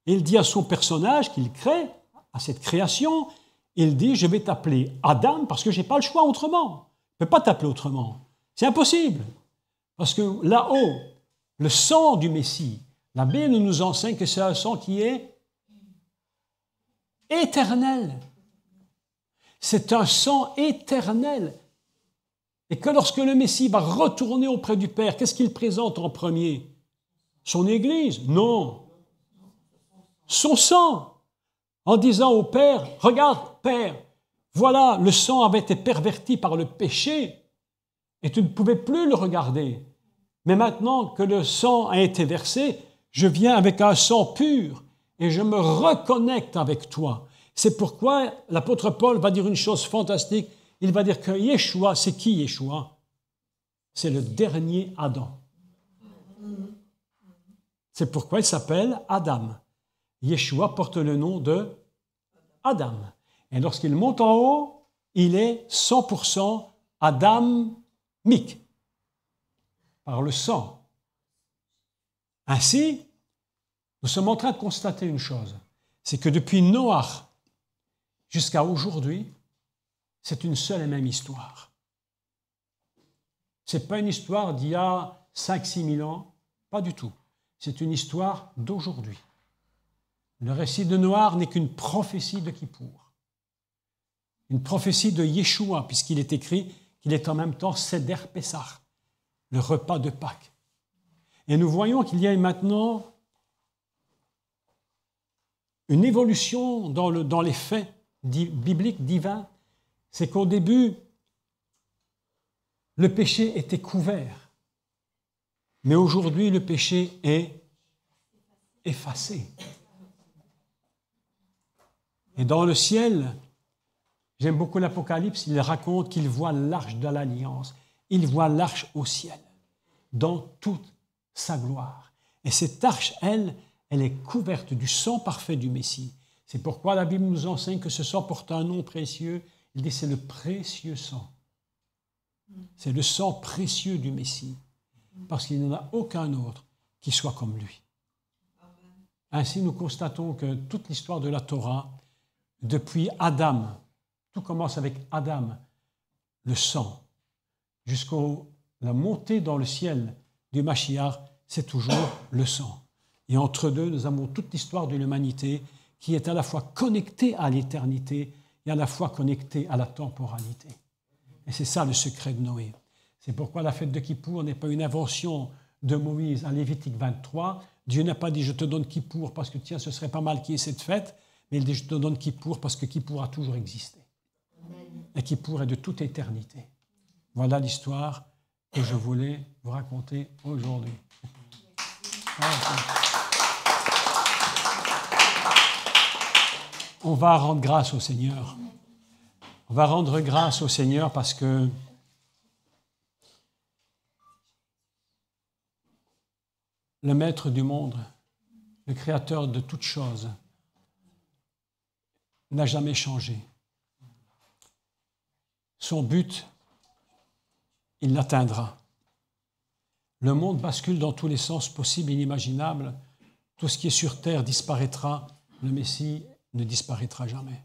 Il dit à son personnage qu'il crée, à cette création, il dit, je vais t'appeler Adam parce que je n'ai pas le choix autrement. Je ne peux pas t'appeler autrement. C'est impossible. Parce que là-haut, le sang du Messie, la Bible nous enseigne que c'est un sang qui est éternel. C'est un sang éternel. Et que lorsque le Messie va retourner auprès du Père, qu'est-ce qu'il présente en premier? Son Église? Non. Son sang. En disant au Père, regarde, Père, voilà, le sang avait été perverti par le péché et tu ne pouvais plus le regarder. Mais maintenant que le sang a été versé, je viens avec un sang pur et je me reconnecte avec toi. C'est pourquoi l'apôtre Paul va dire une chose fantastique. Il va dire que Yeshua, c'est qui Yeshua? C'est le dernier Adam. C'est pourquoi il s'appelle Adam. Yeshua porte le nom de Adam. Et lorsqu'il monte en haut, il est 100% adamique, par le sang. Ainsi, nous sommes en train de constater une chose, c'est que depuis Noach jusqu'à aujourd'hui, c'est une seule et même histoire. Ce n'est pas une histoire d'il y a 5-6 000 ans, pas du tout. C'est une histoire d'aujourd'hui. Le récit de Noach n'est qu'une prophétie de Kippour. Une prophétie de Yeshua, puisqu'il est écrit qu'il est en même temps Seder Pessah, le repas de Pâques. Et nous voyons qu'il y a maintenant une évolution dans les faits bibliques divins. C'est qu'au début, le péché était couvert. Mais aujourd'hui, le péché est effacé. Et dans le ciel, j'aime beaucoup l'Apocalypse, il raconte qu'il voit l'arche de l'Alliance. Il voit l'arche au ciel, dans toute sa gloire. Et cette arche, elle est couverte du sang parfait du Messie. C'est pourquoi la Bible nous enseigne que ce sang porte un nom précieux. Il dit c'est le précieux sang. C'est le sang précieux du Messie. Parce qu'il n'y en a aucun autre qui soit comme lui. Ainsi, nous constatons que toute l'histoire de la Torah, depuis Adam, tout commence avec Adam, le sang, jusqu'à la montée dans le ciel du Mashiach, c'est toujours le sang. Et entre deux, nous avons toute l'histoire de l'humanité qui est à la fois connectée à l'éternité et à la fois connectée à la temporalité. Et c'est ça le secret de Noé. C'est pourquoi la fête de Kippour n'est pas une invention de Moïse à Lévitique 23. Dieu n'a pas dit « je te donne Kippour parce que tiens, ce serait pas mal qu'il y ait cette fête », mais il dit « je te donne Kippour parce que Kippour a toujours existé. » Et Kippour est de toute éternité. Voilà l'histoire que je voulais vous raconter aujourd'hui. On va rendre grâce au Seigneur. On va rendre grâce au Seigneur parce que le Maître du monde, le Créateur de toutes choses, n'a jamais changé. Son but, il l'atteindra. Le monde bascule dans tous les sens possibles et inimaginables. Tout ce qui est sur terre disparaîtra. Le Messie ne disparaîtra jamais.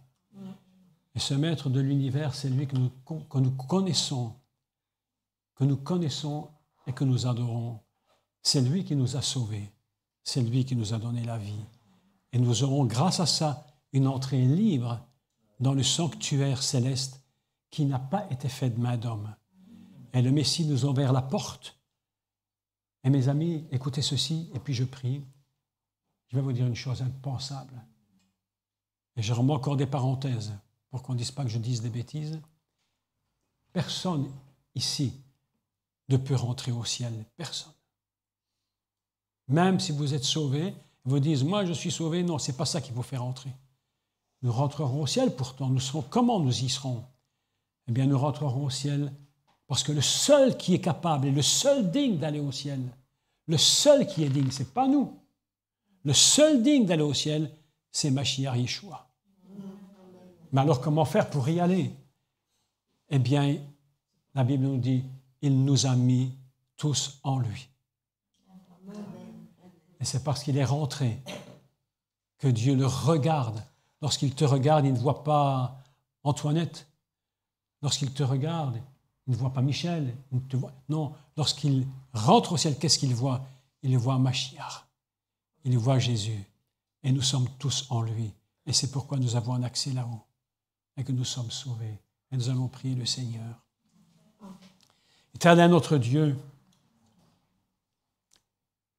Et ce Maître de l'univers, c'est lui que nous connaissons et que nous adorons. C'est lui qui nous a sauvés. C'est lui qui nous a donné la vie. Et nous aurons, grâce à ça, une entrée libre dans le sanctuaire céleste qui n'a pas été fait de main d'homme. Et le Messie nous a ouvert la porte. Et mes amis, écoutez ceci, et puis je prie. Je vais vous dire une chose impensable. Et je remets encore des parenthèses pour qu'on ne dise pas que je dise des bêtises. Personne ici ne peut rentrer au ciel. Personne. Même si vous êtes sauvés, vous dites, moi je suis sauvé. Non, ce n'est pas ça qui vous fait rentrer. Nous rentrerons au ciel pourtant. Nous serons, comment nous y serons? Eh bien, nous rentrerons au ciel parce que le seul qui est capable et le seul digne d'aller au ciel, le seul qui est digne, ce n'est pas nous. Le seul digne d'aller au ciel, c'est Mashiach Yeshua. Mais alors, comment faire pour y aller? Eh bien, la Bible nous dit, il nous a mis tous en lui. Et c'est parce qu'il est rentré que Dieu le regarde. Lorsqu'il te regarde, il ne voit pas Antoinette. Lorsqu'il te regarde, il ne voit pas Michel. Il ne te voit... Non, lorsqu'il rentre au ciel, qu'est-ce qu'il voit? Il voit Mashiach. Il voit Jésus. Et nous sommes tous en lui. Et c'est pourquoi nous avons un accès là-haut. et que nous sommes sauvés. Et nous allons prier le Seigneur. Éternel notre Dieu,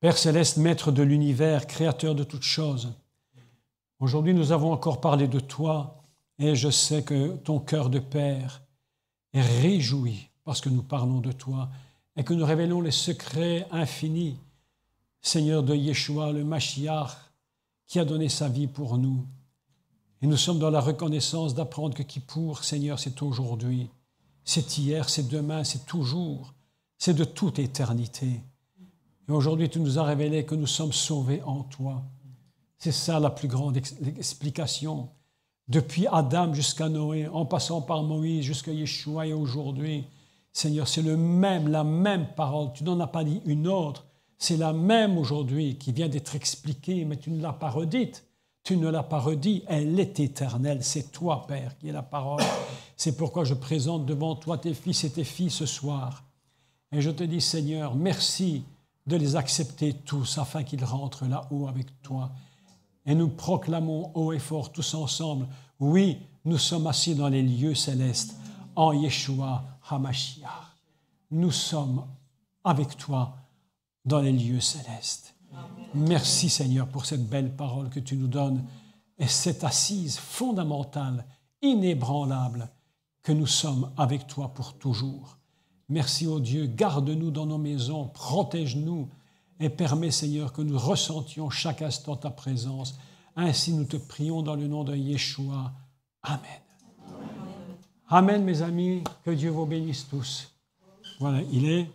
Père céleste, Maître de l'univers, Créateur de toutes choses, aujourd'hui nous avons encore parlé de toi et je sais que ton cœur de Père est réjoui parce que nous parlons de toi et que nous révélons les secrets infinis, Seigneur, de Yeshua, le Mashiach, qui a donné sa vie pour nous. Et nous sommes dans la reconnaissance d'apprendre que Kippour, Seigneur, c'est aujourd'hui, c'est hier, c'est demain, c'est toujours, c'est de toute éternité. Et aujourd'hui, tu nous as révélé que nous sommes sauvés en toi. C'est ça la plus grande explication. Depuis Adam jusqu'à Noé, en passant par Moïse jusqu'à Yeshua et aujourd'hui, Seigneur, c'est la même parole. Tu n'en as pas dit une autre. C'est la même aujourd'hui qui vient d'être expliquée, mais tu ne l'as pas redite. Tu ne l'as pas redit. Elle est éternelle. C'est toi, Père, qui est la parole. C'est pourquoi je présente devant toi tes fils et tes filles ce soir. Et je te dis, Seigneur, merci de les accepter tous afin qu'ils rentrent là-haut avec toi. Et nous proclamons haut et fort tous ensemble, oui, nous sommes assis dans les lieux célestes en Yeshua HaMashiach. Nous sommes avec toi dans les lieux célestes. Amen. Merci Seigneur pour cette belle parole que tu nous donnes et cette assise fondamentale, inébranlable, que nous sommes avec toi pour toujours. Merci ô Dieu, garde-nous dans nos maisons, protège-nous et permets Seigneur que nous ressentions chaque instant ta présence. Ainsi nous te prions dans le nom de Yeshua. Amen. Amen mes amis, que Dieu vous bénisse tous. Voilà, il est